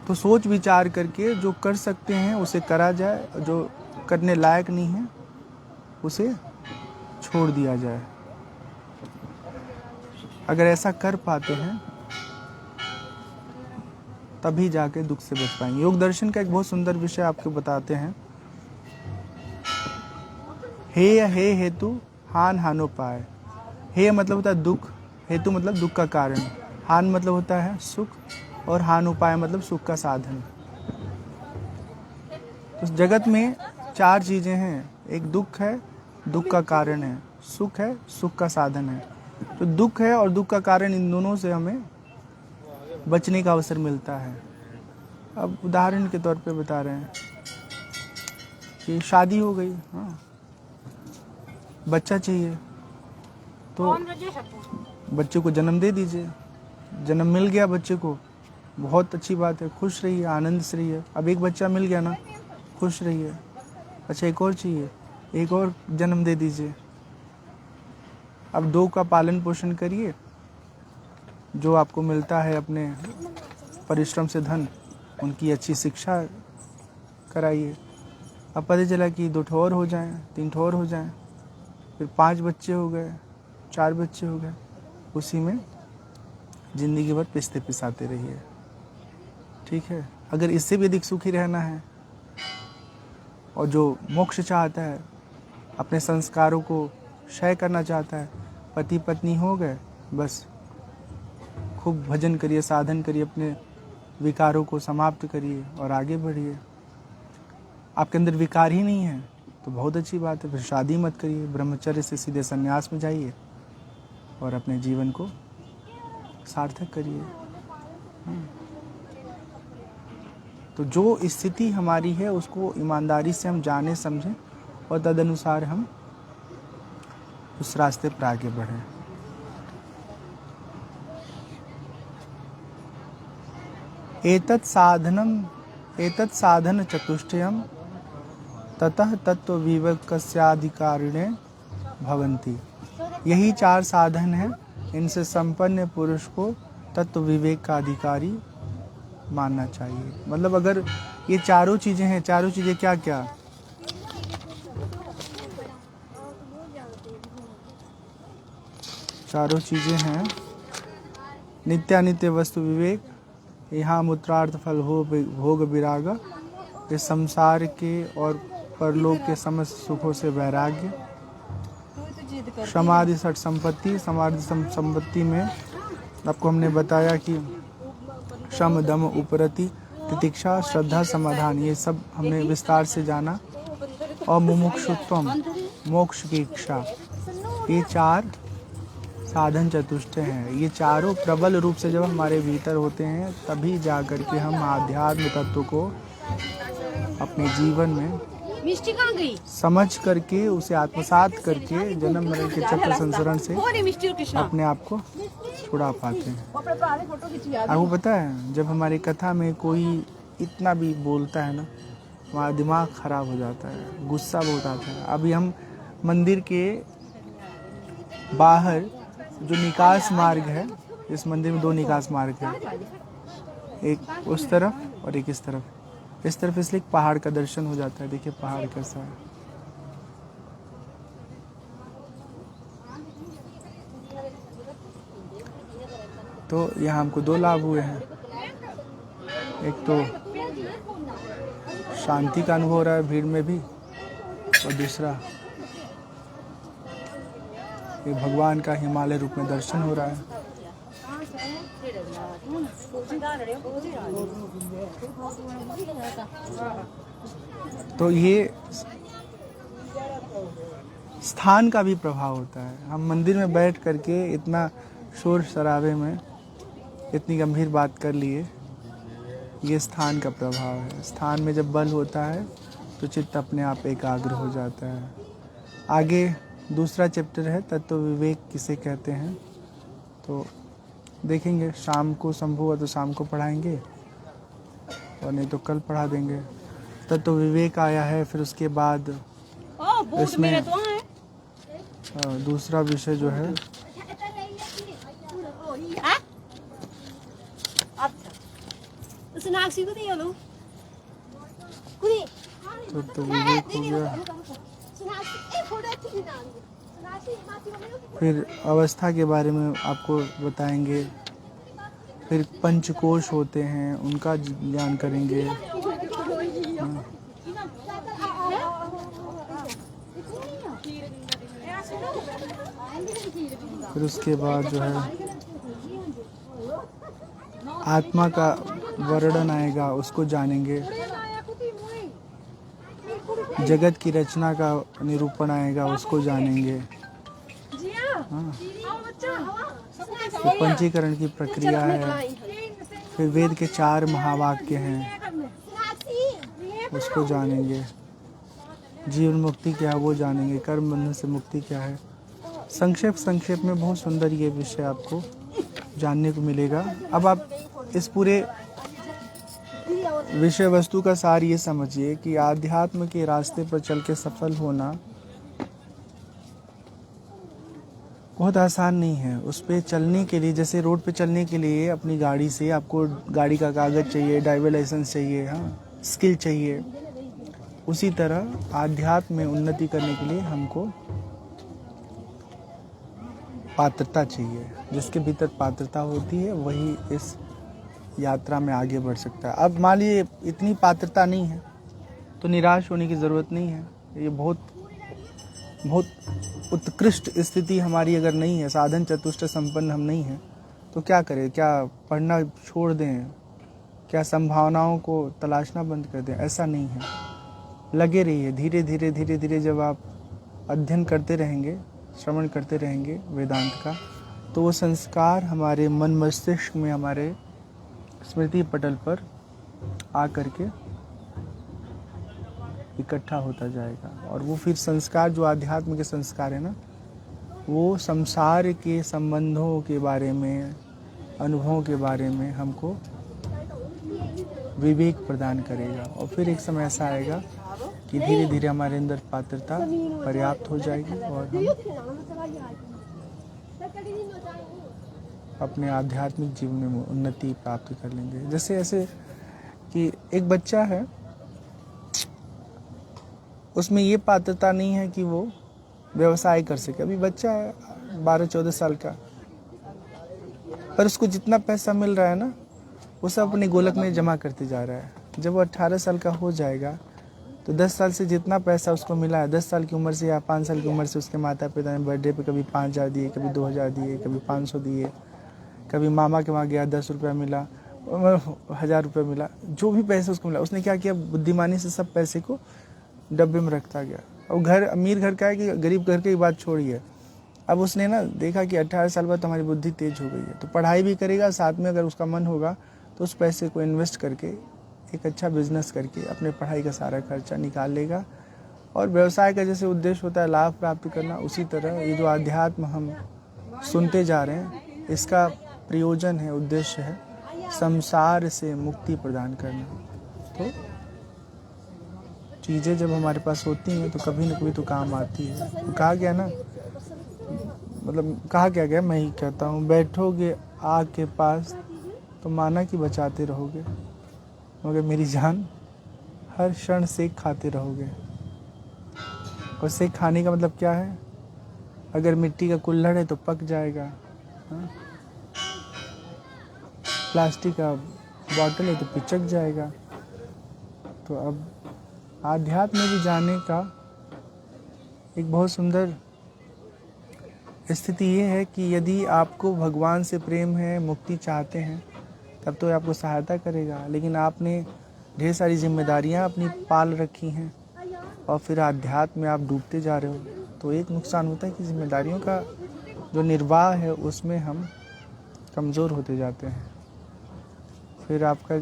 तो सोच विचार करके जो कर सकते हैं उसे करा जाए, जो करने लायक नहीं है उसे छोड़ दिया जाए। अगर ऐसा कर पाते हैं तभी जाके दुख से बच पाएंगे। योग दर्शन का एक बहुत सुंदर विषय आपको बताते हैं। हे हेतु हान हानोपाय। हे मतलब होता है दुख, हेतु मतलब दुख का कारण, हान मतलब होता है सुख, और हान उपाय मतलब सुख का साधन। उस जगत में चार चीजें हैं, एक दुख है, दुख का कारण है, सुख है, सुख का साधन है। तो दुख है और दुख का कारण, इन दोनों से हमें बचने का अवसर मिलता है। अब उदाहरण के तौर पे बता रहे हैं कि शादी हो गई, हाँ, बच्चा चाहिए तो बच्चे को जन्म दे दीजिए। जन्म मिल गया बच्चे को, बहुत अच्छी बात है, खुश रहिए, आनंद से रहिए। अब एक बच्चा मिल गया ना, खुश रहिए। अच्छा एक और चाहिए, एक और जन्म दे दीजिए। अब दो का पालन पोषण करिए, जो आपको मिलता है अपने परिश्रम से धन, उनकी अच्छी शिक्षा कराइए। अब पता चला कि 2 ठोर हो जाएं, 3 ठोर हो जाएं, फिर 5 बच्चे हो गए, 4 बच्चे हो गए, उसी में जिंदगी भर पिसते पिसाते रहिए। ठीक है, अगर इससे भी अधिक सुखी रहना है और जो मोक्ष चाहता है, अपने संस्कारों को क्षय करना चाहता है, पति पत्नी हो गए, बस खूब भजन करिए, साधन करिए, अपने विकारों को समाप्त करिए और आगे बढ़िए। आपके अंदर विकार ही नहीं है तो बहुत अच्छी बात है, फिर शादी मत करिए, ब्रह्मचर्य से सीधे संन्यास में जाइए और अपने जीवन को सार्थक करिए। तो जो स्थिति हमारी है उसको ईमानदारी से हम जाने समझें और तदनुसार हम उस रास्ते पर आगे बढ़ें। एतत् साधन चतुष्टयम् ततः तत्व विवेकस्याधिकारिणे भवन्ति। यही 4 साधन हैं, इनसे संपन्न पुरुष को तत्व विवेक का अधिकारी मानना चाहिए। मतलब अगर ये चारों चीजें हैं, चारों चीजें क्या क्या? चारों चीजें हैं, नित्यानित्य वस्तु विवेक, यहाँ मूत्रार्थ फल हो भोग विराग, इस संसार के और परलोक के समस्त सुखों से वैराग्य, समाधि षट संपत्ति। समाधि संपत्ति में आपको हमने बताया कि शम दम उपरति तितिक्षा श्रद्धा समाधान, ये सब हमने विस्तार से जाना। और मुमुक्षुत्वम, मोक्ष की इच्छा, ये 4 साधन चतुष्टय हैं। ये चारों प्रबल रूप से जब हमारे भीतर होते हैं तभी जा कर के हम आध्यात्म तत्व को अपने जीवन में समझ करके, उसे आत्मसात करके जन्म मरण के चक्र संसरण से अपने आप को छुड़ा पाते हैं। आपको पता है, जब हमारी कथा में कोई इतना भी बोलता है ना, हमारा दिमाग खराब हो जाता है, गुस्सा बहुत आता है। अभी हम मंदिर के बाहर जो निकास मार्ग है, इस मंदिर में 2 निकास मार्ग है, एक उस तरफ और एक इस तरफ। इस तरफ इसलिए पहाड़ का दर्शन हो जाता है। देखिए पहाड़ कैसा है। तो यहाँ हमको 2 लाभ हुए हैं, एक तो शांति का अनुभव हो रहा है भीड़ में भी, और दूसरा ये भगवान का हिमालय रूप में दर्शन हो रहा है। तो ये स्थान का भी प्रभाव होता है। हम मंदिर में बैठ करके इतना शोर शराबे में इतनी गंभीर बात कर लिए। ये स्थान का प्रभाव है। स्थान में जब बल होता है तो चित्त अपने आप एकाग्र हो जाता है। आगे दूसरा चैप्टर है तत्व विवेक किसे कहते हैं, तो देखेंगे। शाम को संभव हुआ तो शाम को पढ़ाएंगे और नहीं तो कल पढ़ा देंगे। तत्व विवेक आया है, फिर उसके बाद इसमें दूसरा विषय जो है तत्व विवेक हो गया। फिर अवस्था के बारे में आपको बताएंगे। फिर पंचकोश होते हैं, उनका ज्ञान करेंगे। फिर उसके बाद जो है आत्मा का वर्णन आएगा, उसको जानेंगे। जगत की रचना का निरूपण आएगा, उसको जानेंगे। हाँ। तो पंचीकरण की प्रक्रिया है। फिर वेद के 4 महावाक्य हैं, उसको जानेंगे। जीवन मुक्ति क्या है वो जानेंगे। कर्म बंधन से मुक्ति क्या है। संक्षेप में बहुत सुंदर ये विषय आपको जानने को मिलेगा। अब आप इस पूरे विषय वस्तु का सार ये समझिए कि आध्यात्म के रास्ते पर चल के सफल होना बहुत आसान नहीं है। उस पे चलने के लिए, जैसे रोड पे चलने के लिए अपनी गाड़ी से आपको गाड़ी का कागज़ चाहिए, ड्राइवर लाइसेंस चाहिए, हाँ, स्किल चाहिए। उसी तरह आध्यात्म में उन्नति करने के लिए हमको पात्रता चाहिए। जिसके भीतर पात्रता होती है वही इस यात्रा में आगे बढ़ सकता है। अब मान लीजिए इतनी पात्रता नहीं है तो निराश होने की ज़रूरत नहीं है। ये बहुत उत्कृष्ट स्थिति हमारी अगर नहीं है, साधन चतुष्ट संपन्न हम नहीं हैं, तो क्या करें? क्या पढ़ना छोड़ दें? क्या संभावनाओं को तलाशना बंद कर दें? ऐसा नहीं है। लगे रहिए। धीरे धीरे जब आप अध्ययन करते रहेंगे, श्रवण करते रहेंगे वेदांत का, तो वो संस्कार हमारे मन मस्तिष्क में, हमारे स्मृति पटल पर आ करके इकट्ठा होता जाएगा। और वो फिर संस्कार जो आध्यात्म के संस्कार है ना, वो संसार के संबंधों के बारे में, अनुभवों के बारे में हमको विवेक प्रदान करेगा। और फिर एक समय ऐसा आएगा कि धीरे धीरे हमारे अंदर पात्रता पर्याप्त हो जाएगी और हम अपने आध्यात्मिक जीवन में उन्नति प्राप्त कर लेंगे। जैसे ऐसे कि एक बच्चा है, उसमें ये पात्रता नहीं है कि वो व्यवसाय कर सके। अभी बच्चा है 12-14 साल का, पर उसको जितना पैसा मिल रहा है ना, वो सब अपने गोलक में जमा करते जा रहा है। जब वो 18 साल का हो जाएगा तो 10 साल से जितना पैसा उसको मिला है, 10 साल की उम्र से या 5 साल की उम्र से उसके माता पिता ने बर्थडे पे कभी 5,000 दिए, कभी 2,000 दिए, कभी 500 दिए, कभी मामा के वहाँ गया 10 रुपया मिला, 1,000 रुपया मिला, जो भी पैसा उसको मिला, उसने क्या किया? बुद्धिमानी से सब पैसे को डब्बे में रखता गया। और घर अमीर घर का है कि गरीब घर की बात छोड़िए। अब उसने ना देखा कि 18 साल बाद तो हमारी बुद्धि तेज हो गई है, तो पढ़ाई भी करेगा, साथ में अगर उसका मन होगा तो उस पैसे को इन्वेस्ट करके एक अच्छा बिजनेस करके अपने पढ़ाई का सारा खर्चा निकाल लेगा। और व्यवसाय का जैसे उद्देश्य होता है लाभ प्राप्त करना, उसी तरह ये जो आध्यात्म हम सुनते जा रहे हैं, इसका प्रयोजन है, उद्देश्य है संसार से मुक्ति प्रदान करना। तो चीज़ें जब हमारे पास होती हैं तो कभी न कभी तो काम आती है। तो कहा गया ना, मतलब कहा क्या गया, मैं ही कहता हूँ, बैठोगे आग के पास तो माना कि बचाते रहोगे, मगर मेरी जान हर क्षण सेक खाते रहोगे। और सेक खाने का मतलब क्या है? अगर मिट्टी का कुल्हड़ है तो पक जाएगा, हाँ? प्लास्टिक का बॉटल है तो पिचक जाएगा। तो अब आध्यात्म में भी जाने का एक बहुत सुंदर स्थिति ये है कि यदि आपको भगवान से प्रेम है, मुक्ति चाहते हैं, तब तो आपको सहायता करेगा। लेकिन आपने ढेर सारी जिम्मेदारियां अपनी पाल रखी हैं और फिर आध्यात्म में आप डूबते जा रहे हो, तो एक नुकसान होता है कि जिम्मेदारियों का जो निर्वाह है उसमें हम कमज़ोर होते जाते हैं। फिर आपका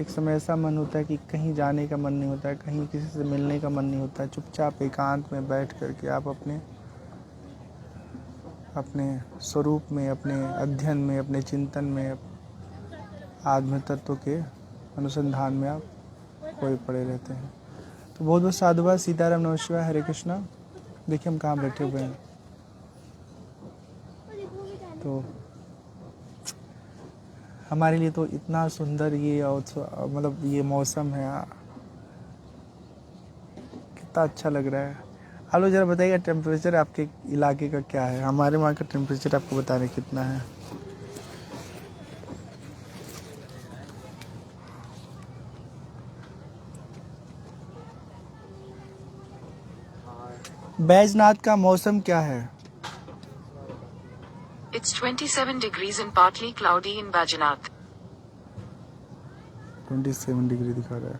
एक समय ऐसा मन होता है कि कहीं जाने का मन नहीं होता है, कहीं किसी से मिलने का मन नहीं होता है। चुपचाप एकांत में बैठ करके आप अपने स्वरूप में, अपने अध्ययन में, अपने चिंतन में, आत्म तत्व के अनुसंधान में आप खोए पड़े रहते हैं। तो बहुत बहुत साधुवाद। सीताराम, नमः शिवाय, हरे कृष्णा। देखिए हम कहाँ बैठे हुए हैं। तो हमारे लिए तो इतना सुंदर ये मतलब ये मौसम है, कितना अच्छा लग रहा है। आप लोग ज़रा बताइएगा टेम्परेचर आपके इलाके का क्या है। हमारे वहाँ का टेम्परेचर आपको बता रहे कितना है। बैजनाथ का मौसम क्या है? It's 27 degrees and partly cloudy in Bajanath. 27 degree दिखा रहा है।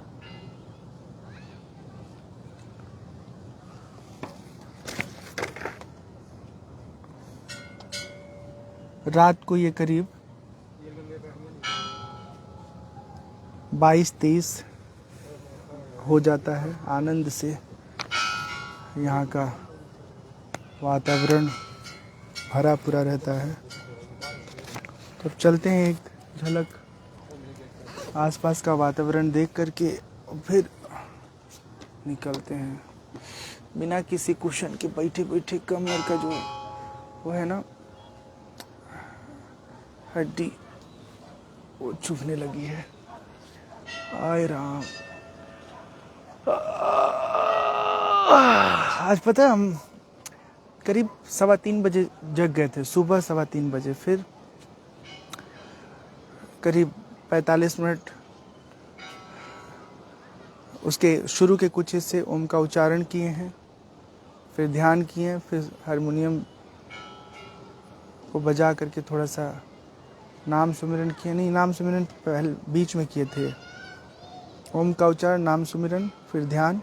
रात को ये करीब 22-23 हो जाता है। आनंद से यहाँ का वातावरण भरा पूरा रहता है। तो चलते हैं एक झलक आसपास का वातावरण देख करके और फिर निकलते हैं। बिना किसी कुशन के बैठे बैठे कमर का जो वो है ना हड्डी, वो चुभने लगी है। आय राम। आज पता है हम करीब 3:15 बजे जग गए थे, सुबह 3:15 बजे। फिर करीब 45 मिनट उसके शुरू के कुछ हिस्से ओम का उच्चारण किए हैं, फिर ध्यान किए हैं, फिर हारमोनियम को बजा करके थोड़ा सा नाम सुमिरन किए। नहीं, नाम सुमिरन पहले बीच में किए थे। ओम का उच्चारण, नाम सुमिरन, फिर ध्यान,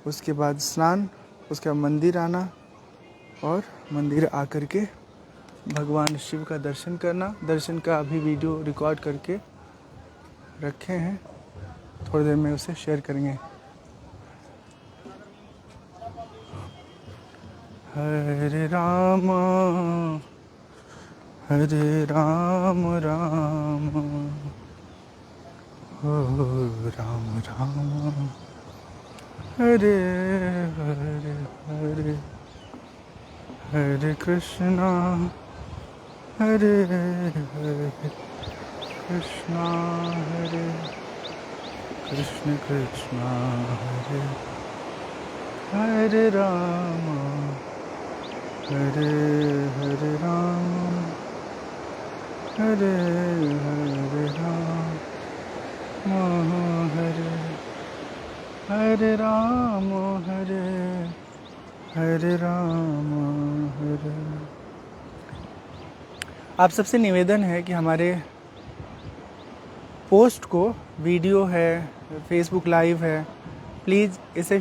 उसके बाद स्नान, उसके बाद मंदिर आना और मंदिर आकर के भगवान शिव का दर्शन करना। दर्शन का अभी वीडियो रिकॉर्ड करके रखे हैं, थोड़ी देर में उसे शेयर करेंगे। हरे राम राम हो राम राम हरे हरे हरे हरे कृष्णा हरे हरे कृष्णा हरे कृष्ण कृष्णा हरे हरे राम हरे हरे राम हरे हरे राम हरे हरे राम हरे हरे राम हरे। आप सबसे निवेदन है कि हमारे पोस्ट को, वीडियो है, फेसबुक लाइव है, प्लीज़ इसे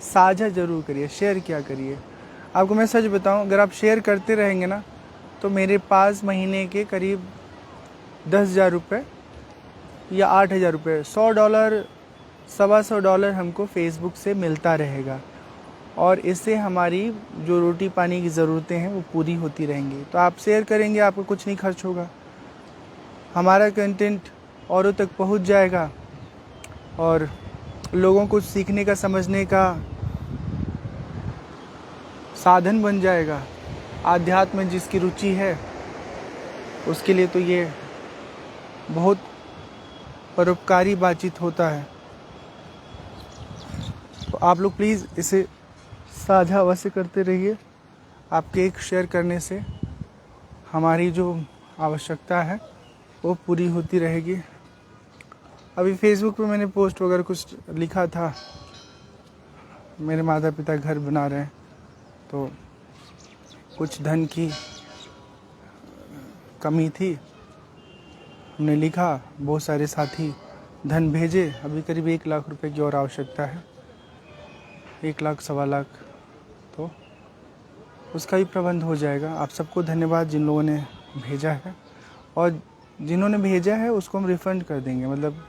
साझा ज़रूर करिए, शेयर किया करिए। आपको मैं सच बताऊं, अगर आप शेयर करते रहेंगे ना तो मेरे पास महीने के करीब 10,000 रुपये या 8,000 रुपये, $100, $125 हमको फेसबुक से मिलता रहेगा और इससे हमारी जो रोटी पानी की ज़रूरतें हैं वो पूरी होती रहेंगी। तो आप शेयर करेंगे, आपको कुछ नहीं खर्च होगा, हमारा कंटेंट औरों तक पहुंच जाएगा और लोगों को सीखने का, समझने का साधन बन जाएगा। आध्यात्म में जिसकी रुचि है उसके लिए तो ये बहुत परोपकारी बातचीत होता है। तो आप लोग प्लीज़ इसे साझा अवश्य करते रहिए। आपके एक शेयर करने से हमारी जो आवश्यकता है वो पूरी होती रहेगी। अभी फेसबुक पे मैंने पोस्ट वगैरह कुछ लिखा था, मेरे माता पिता घर बना रहे हैं तो कुछ धन की कमी थी, हमने लिखा, बहुत सारे साथी धन भेजे। अभी करीब 1 लाख रुपए की और आवश्यकता है, 1 लाख, 1.25 लाख, तो उसका भी प्रबंध हो जाएगा। आप सबको धन्यवाद जिन लोगों ने भेजा है। और जिन्होंने भेजा है उसको हम रिफ़ंड कर देंगे। मतलब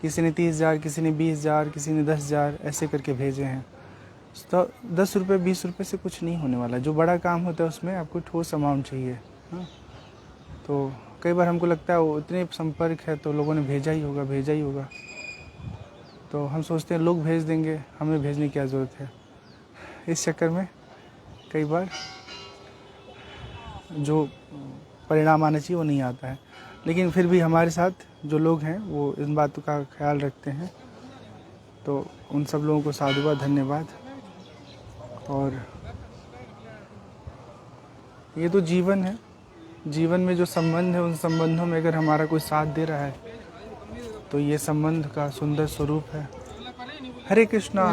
किसी ने 30,000, किसी ने 20,000, किसी ने 10,000 ऐसे करके भेजे हैं। तो 10 रुपये 20 रुपये से कुछ नहीं होने वाला। जो बड़ा काम होता है उसमें आपको ठोस अमाउंट चाहिए। हाँ, तो कई बार हमको लगता है वो इतने संपर्क है तो लोगों ने भेजा ही होगा। तो हम सोचते हैं लोग भेज देंगे, हमें भेजने की क्या ज़रूरत है। इस चक्कर में कई बार जो परिणाम आना चाहिए वो नहीं आता है। लेकिन फिर भी हमारे साथ जो लोग हैं वो इन बातों का ख्याल रखते हैं, तो उन सब लोगों को साधुवाद, धन्यवाद। और ये तो जीवन है, जीवन में जो संबंध है उन संबंधों में अगर हमारा कोई साथ दे रहा है तो ये संबंध का सुंदर स्वरूप है। हरे कृष्णा,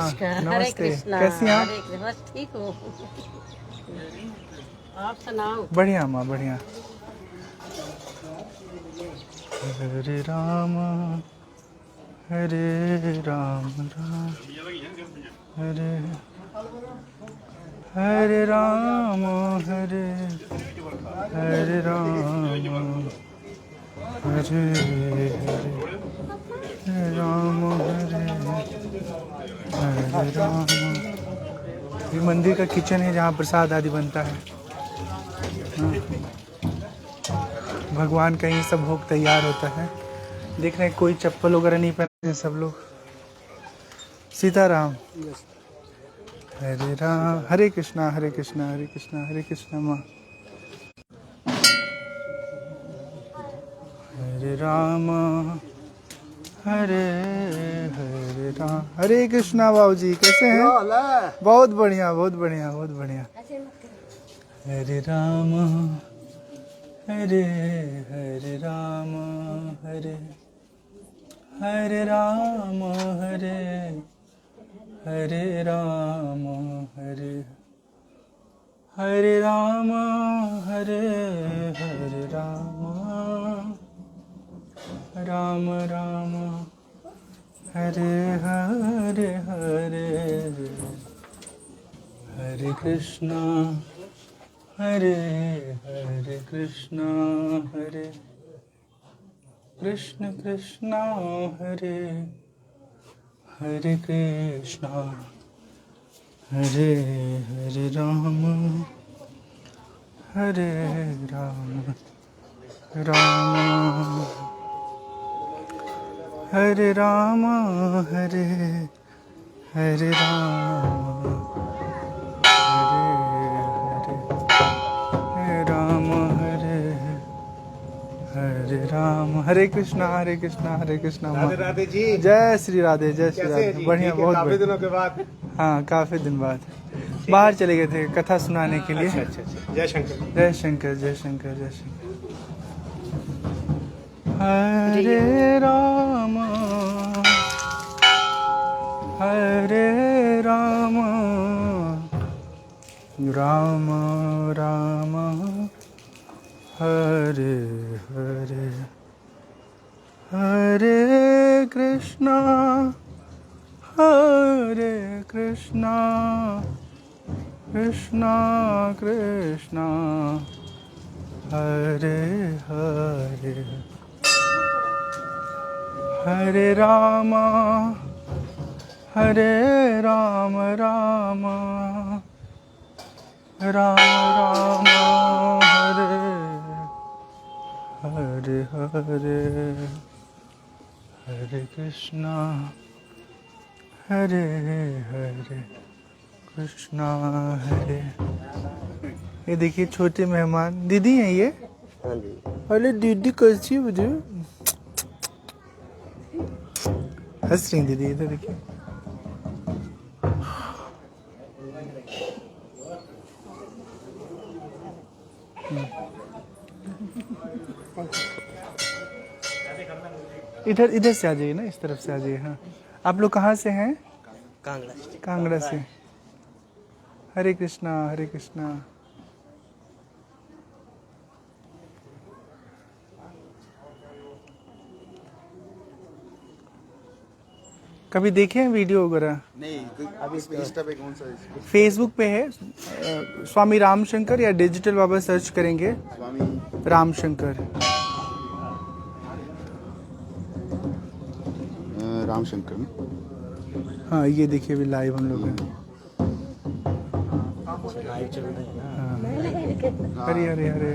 नमस्ते, कैसी हैं आप? बस ठीक हो, आप सुनाओ। बढ़िया माँ, बढ़िया। हरे राम हरे राम राम हरे हरे राम हरे हरे राम हरे हरे राम हरे हरे राम। ये मंदिर का किचन है जहाँ प्रसाद आदि बनता है। भगवान का ये सब भोग तैयार होता है। देख रहे हैं कोई चप्पल वगैरह नहीं पहनते सब लोग। सीताराम। हरे राम, हरे कृष्णा हरे कृष्णा हरे कृष्णा हरे कृष्णा माँ। हरे राम हरे हरे राम। हरे कृष्णा बाबू जी, कैसे हैं? बहुत बढ़िया, बहुत बढ़िया, बहुत बढ़िया। हरे राम हरे हरे राम हरे हरे राम हरे हरे राम हरे हरे राम हरे हरे राम राम राम हरे हरे हरे हरे कृष्णा हरे हरे कृष्णा हरे कृष्ण कृष्णा हरे हरे कृष्णा हरे हरे राम हरे राम राम हरे राम हरे हरे राम हरे राम। हरे कृष्णा हरे कृष्णा हरे कृष्णा। राधे राधे जी। जय श्री राधे, जय श्री राधे। जी? बढ़िया, बहुत काफी बढ़िया। दिनों के बाद। हाँ, काफी दिन बाद बाहर चले गए थे कथा सुनाने के लिए। अच्छा अच्छा अच्छा। जय शंकर। जय शंकर जय शंकर जय शंकर। हरे राम हरे राम राम राम हरे हरे हरे कृष्णा कृष्णा कृष्णा हरे हरे हरे राम राम राम राम हरे हरे हरे हरे कृष्णा हरे हरे कृष्णा हरे। ये देखिए छोटे मेहमान दीदी हैं ये। हाँ जी। अरे दीदी कैसी है मुझे हंस रही दीदी। इधर देखिए। इधर इधर से आ जाइए ना, इस तरफ से आ जाइए। हाँ, आप लोग कहाँ से हैं? कांगड़ा से। हरे कृष्णा हरे कृष्णा। कभी देखे हैं वीडियो वगैरह? नहीं, अभी इस पे इंस्टा पे कौन सा है? फेसबुक पे है स्वामी रामशंकर, या डिजिटल बाबा सर्च करेंगे स्वामी रामशंकर। राम शंकर में। हाँ ये देखिए अभी लाइव हम लोग हैं। लाइव चल रहे हैं ना। हरे हरे हरे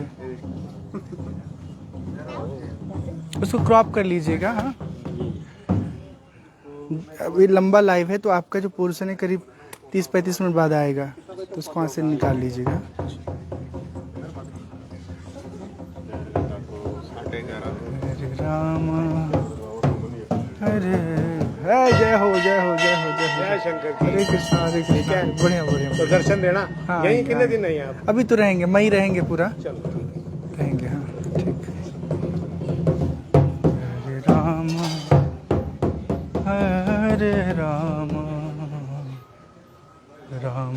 उसको क्रॉप कर लीजिएगा। हाँ अभी लंबा लाइव है तो आपका जो पोर्शन है करीब 30-35 मिनट बाद आएगा, तो उसको वहाँ से निकाल लीजिएगा। हरे राम हरे जय हो जय हो जय हो जय हो। जय शंकर की। हरे कृष्णा बढ़िया बढ़िया। तो दर्शन देना। हाँ, यहीं हाँ। कितने दिन नहीं आप? अभी तो रहेंगे, मई रहेंगे पूरा चलो रहेंगे। हाँ ठीक। हरे राम हरे राम राम राम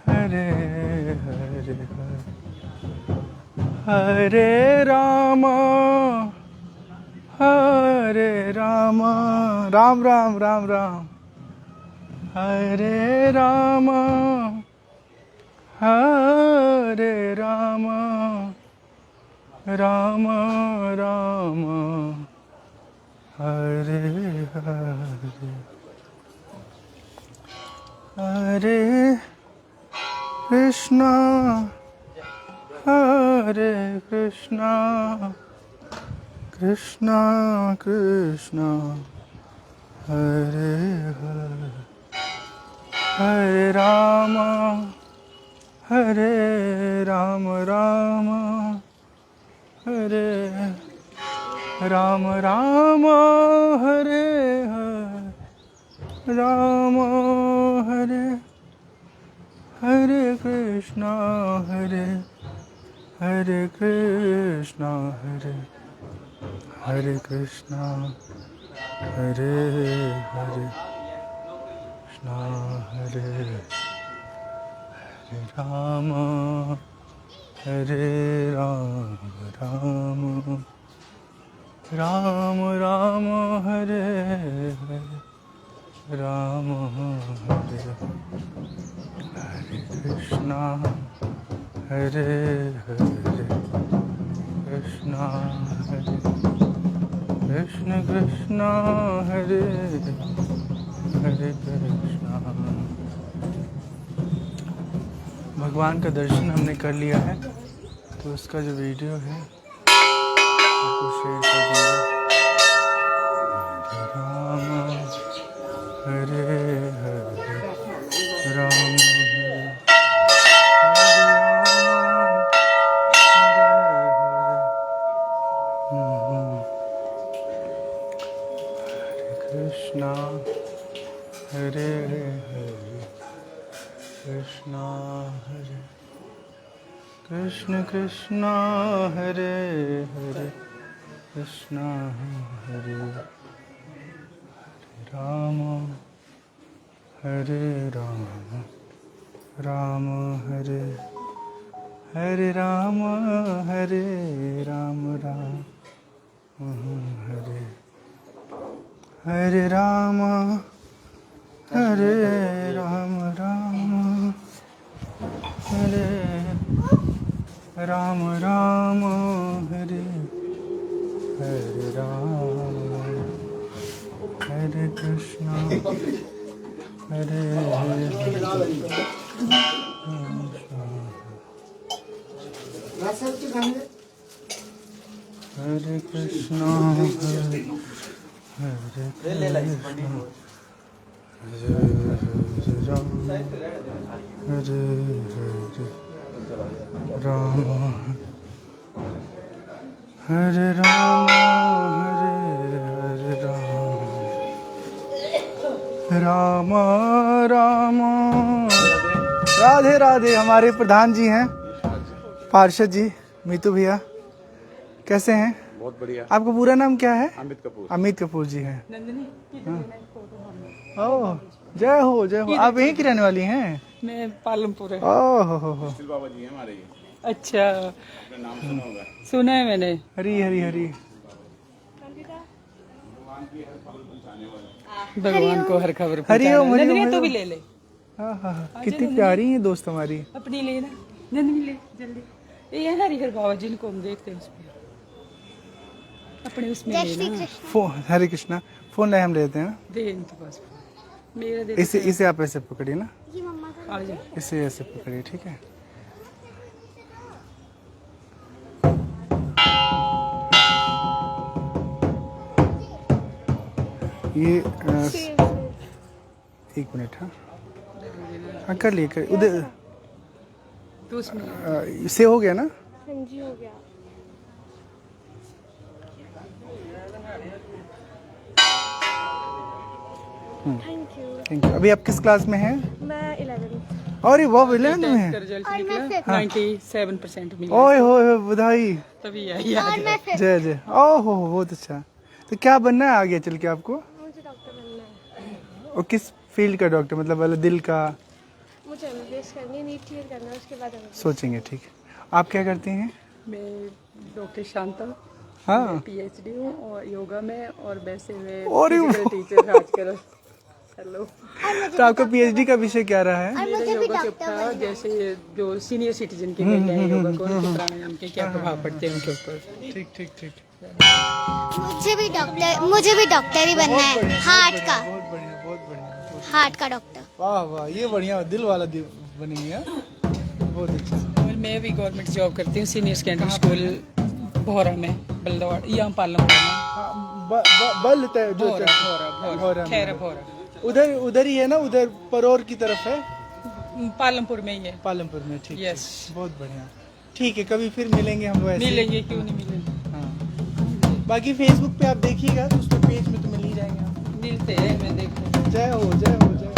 हरे हरे हरे राम हरे राम राम राम राम राम हरे राम हरे राम राम राम हरे हरे हरे कृष्णा हरे कृष्णा कृष्णा कृष्णा हरे हरे हरे राम राम हरे राम राम हरे हरे राम हरे हरे कृष्णा हरे कृष्णा हरे कृष्णा हरे कृष्णा हरे राम राम राम राम हरे राम हरे कृष्णा हरे कृष्णा हरे कृष्ण कृष्णा हरे कृष्णा। भगवान का दर्शन हमने कर लिया है, तो उसका जो वीडियो है आपको शेयर कर देंगे। राम हरे हरे राम कृष्णा हरे हरे कृष्णा हरे कृष्ण कृष्णा हरे हरे कृष्णा हरे राम राम हरे राम हरे राम हरे राम हरे राम राम हरे राम हरे कृष्णा हरे हरे कृष्णा हरे राम हरे राम राम राम। राधे राधे। हमारे प्रधान जी हैं, पार्षद जी मीतू भैया, कैसे हैं? बहुत बढ़िया। आपका पूरा नाम क्या है? अमित कपूर। अमित कपूर जी हैं। ओह जय हो जय हो। आप यहीं की रहने वाली हैं? मैं पालमपुर है। ओह बाबा जी हैं हमारे ये। अच्छा नाम सुना होगा। सुना है मैंने। हरी हरी हरी। भगवान को हर खबर हरिओम हरिओम नंदिनी तू भी ले ले। हाँ हाँ हाँ। कितनी प्यारी है दोस्त हमारी। अपनी ले ना नंदिनी ले जल्दी। ये है हरिहर बाबा जी को हम देखते हैं उसमें। अपने उसमें जय ले श्री ना कृष्ण। फोन, हरे कृष्णा, फोन नहीं हम लेते हैं। दे इनके पास मेरा दे इसे इसे आप ऐसे पकड़िए ना, ये मम्मा का आ जा इसे ऐसे पकड़िए, ठीक है। ये एक मिनट, हाँ हाँ कर लिए, कर उधर तो उसमें से हो गया ना। हाँ जी हो गया। Thank you. Thank you. अभी आप किस क्लास में हैं? मैं 11th। अरे वाह, 11th में का है। रिजल्ट और मैं निकला फिर- 97% मिला ओए होए बधाई। तभी आई और मैं फिर जय जय। ओहो बहुत अच्छा। तो क्या बनना है आगे चल के आपको? मुझे डॉक्टर बनना है। और किस फील्ड का डॉक्टर, मतलब वाला दिल का? मुझे एमबीबीएस करनी है, नीट क्लियर करना है, उसके बाद MBBS। सोचेंगे, ठीक है। आप क्या करती हैं? मैं डॉक्टर शांता हाँ, PhD हूँ और योगा में, और वैसे मैं अरे फिजिकल टीचर आजकल। हेलो तो आपका PhD का विषय क्या रहा है? और मेरा मुझे भी योगा के डॉक्टर ऊपर, बनना है। जैसे जो सीनियर सिटीजन के बैठे हैं योगा को, उनके प्राणायाम के क्या प्रभाव पड़ते हैं उनके ऊपर। ठीक ठीक ठीक। मुझे भी डॉक्टर ही बनना है, हार्ट का। बहुत बढ़िया, बहुत बढ़िया। हार्ट का डॉक्टर। वाह वाह, ये बढ़िया, दिल वाला दिल बनी है, बहुत अच्छा। और मैं भी गवर्नमेंट जॉब करती हूँ सीनियर सेकेंडरी स्कूल भौरा में, बल्लवाड़, यहाँ पालमपुर में। हाँ, बल तय जो भौरा भौरा भौरा में। खैर भौरा उधर उधर ही है ना, उधर परोर की तरफ है, पालमपुर में ही है। पालमपुर में। ठीक, यस बहुत बढ़िया। ठीक है, कभी फिर मिलेंगे हम लोग ऐसे। मिलेंगे, क्यों नहीं मिलेंगे, हाँ, बाकी फेसबुक पे आप देखिएगा तो उसमें पेज में तो मिल ही जाएंगे आप। मिलते हैं, मैं देखता हूँ। जय हो जय हो जय हो।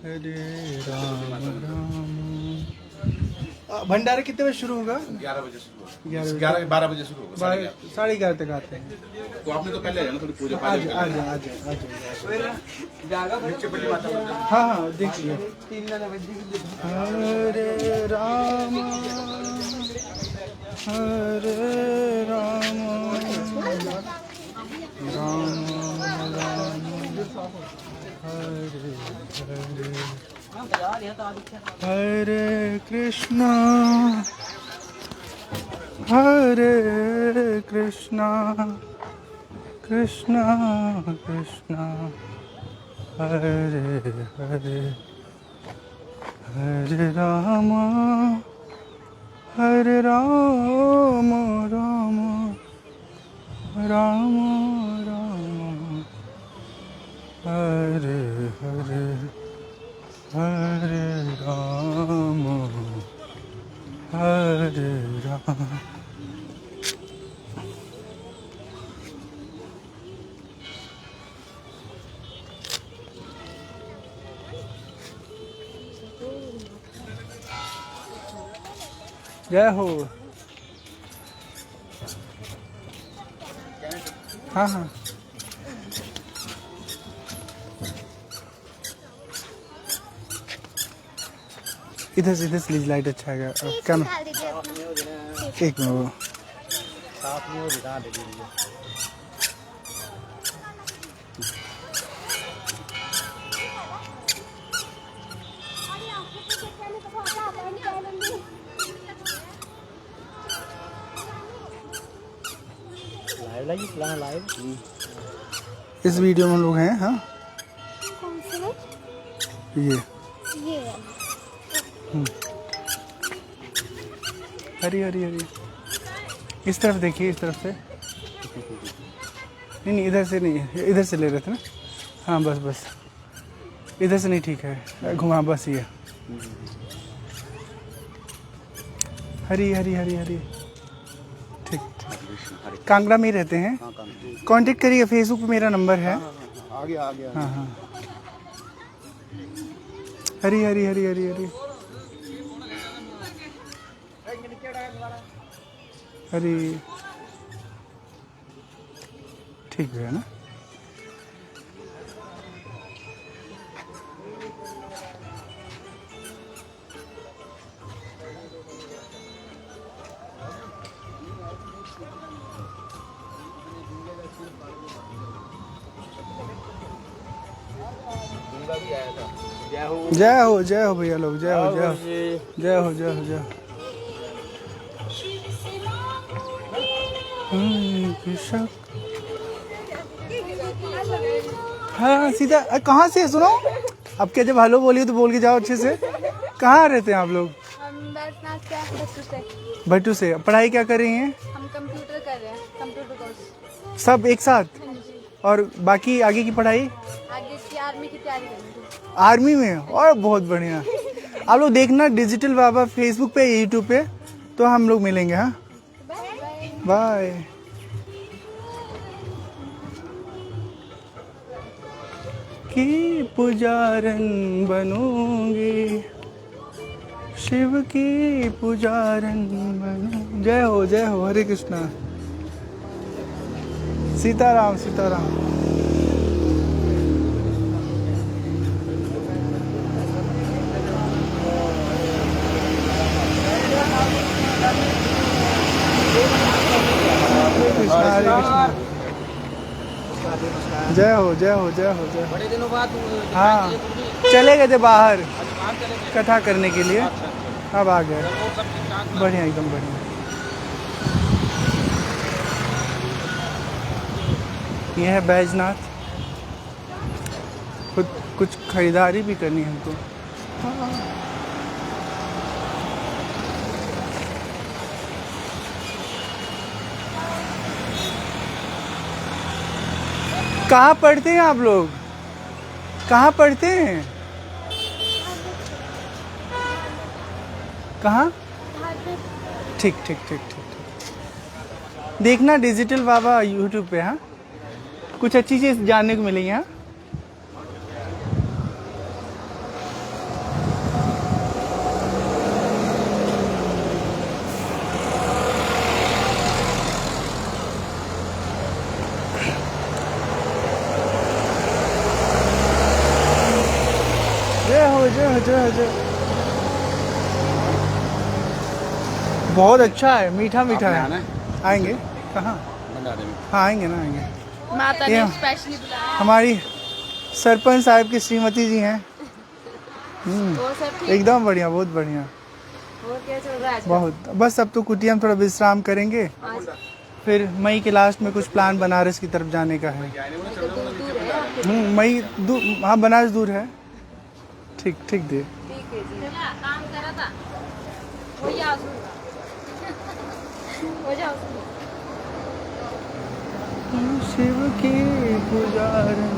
हरे राम राम। भंडारा कितने बजे शुरू होगा? 11 बजे शुरू होगा। 11 12 बजे शुरू होगा, 11:30। 11:30 तक आते हैं। तो आपने तो पहले आ जाना, थोड़ी पूजा आ पाठ जाओ आ जाओ आ जाओ आ जाओ। हाँ हाँ देख लिया। हरे राम राम राम हरे हरे, हरे कृष्णा कृष्णा कृष्णा हरे हरे, हरे राम राम राम राम हरे हरे, हरे राम हरे राम। जय हो। हाँ हाँ इधर से लीजिए, लाइट अच्छा है क्या? डाल दीजिए अपना। एक मिनट वो इस वीडियो में हम लोग हैं। हाँ कौन से में? ये ये हरी हरी हरी, इस तरफ देखिए, इस तरफ से नहीं, इधर से नहीं, इधर से ले रहे थे ना। हाँ बस बस, इधर से नहीं, ठीक है, घुमा बस ये। हरी हरी हरी हरी, ठीक। कांगड़ा में ही रहते हैं? कांटेक्ट करिए, फेसबुक पे मेरा नंबर है। आ गया। हाँ हाँ, हरी हरी हरी हरी हरी हरी, ठीक है ना। जय हो भैया लोग, जय हो जय हो जय हो जय हो जय हो। हाँ सीधा कहाँ से सुनो, अब क्या जब हेलो बोलिए तो बोल के जाओ अच्छे से। कहाँ रहते हैं आप लोग? भट्टू से। पढ़ाई क्या कर रही हैं? हम कंप्यूटर कर रहे हैं, कंप्यूटर कोर्स। सब एक साथ? और बाकी आगे की पढ़ाई? आगे की आर्मी की तैयारी करेंगे। आर्मी में? और बहुत बढ़िया। आप लोग देखना डिजिटल बाबा फेसबुक पे, यूट्यूब पे, तो हम लोग मिलेंगे। हाँ बाय। की पुजारन बनूंगी, शिव की पुजारन बनूंगी। जय हो हरे कृष्णा। सीताराम सीताराम। कृष्णा हरे कृष्णा। जय हो जय हो जय हो जय हो। बड़े दिनों बाद हाँ चले गए थे बाहर कथा करने के लिए, अब आ गए। बढ़िया एकदम बढ़िया। ये है बैजनाथ। कुछ खरीदारी भी करनी है हमको। कहाँ पढ़ते हैं आप लोग? कहाँ पढ़ते हैं? कहाँ? ठीक ठीक ठीक ठीक ठीक। देखना डिजिटल बाबा यूट्यूब पे। हाँ कुछ अच्छी चीज जानने को मिलेगी। हाँ जय हो। बहुत अच्छा है, मीठा मीठा है। आएंगे कहाँ? हाँ आएंगे ना, आएंगे। माता ने स्पेशली बुलाया। हमारी सरपंच साहब की श्रीमती जी हैं। वो सब ठीक? एकदम बढ़िया, बहुत बढ़िया। और क्या चल रहा है आजकल? बहुत। बस अब तो कुटिया में थोड़ा विश्राम करेंगे, फिर मई के लास्ट में कुछ प्लान बनारस की तरफ जाने का है। तो दूर है। मई हाँ बनारस दूर है। ठीक ठीक दे। ठीक है जी। काम करा था हो जाओ हो जाओ। शिव की पुजारन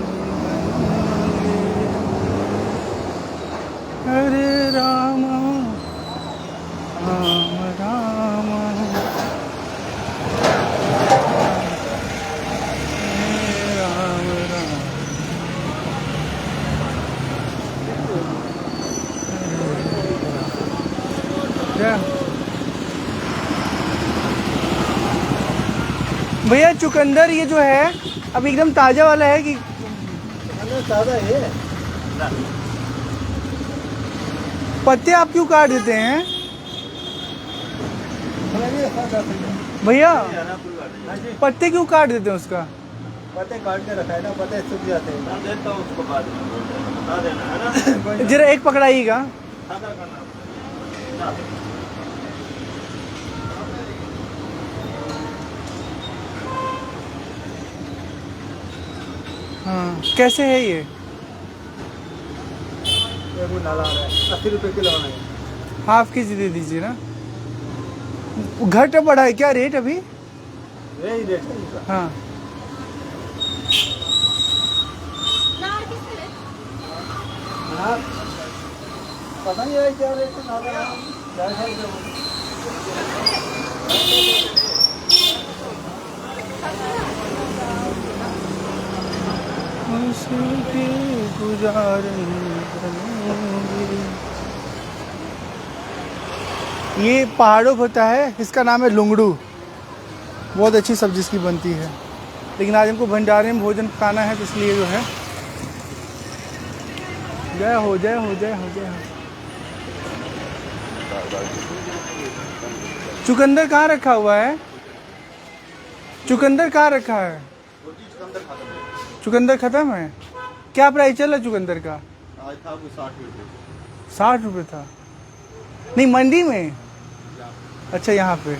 हरे राम राम राम राम राम। क्या भैया चुकंदर ये जो है अब एकदम ताजा वाला है कि ताजा है? पत्ते आप क्यों काट देते हैं भैया? पत्ते क्यों काट देते हैं उसका? पत्ते काट के रखा है ना, पत्ते सूख जाते हैं। देता हूँ उसको बाद में, बता देना है ना। जरा एक पकड़ाइएगा। हाँ कैसे है ये? वो नाला आ रहा है, 80 रुपए किलो है। हाफ के जी दे दीजिए ना। घट बढ़ा है क्या रेट अभी? यही रेट है इसका। हाँ हाँ पता नहीं है क्या रेट है नाला। ये पहाड़ों पर होता है, इसका नाम है लुंगड़ू। बहुत अच्छी सब्जी इसकी बनती है, लेकिन आज हमको भंडारे में भोजन खाना है तो इसलिए जो है। जय हो जय हो जय हो जय हो। चुकंदर कहाँ रखा हुआ है? चुकंदर कहाँ रखा है? चुकंदर खत्म है? क्या प्राइस चल रहा है चुकंदर का? आज था वो 60 रुपये। 60 रुपये था? नहीं, मंडी में। अच्छा, यहाँ पे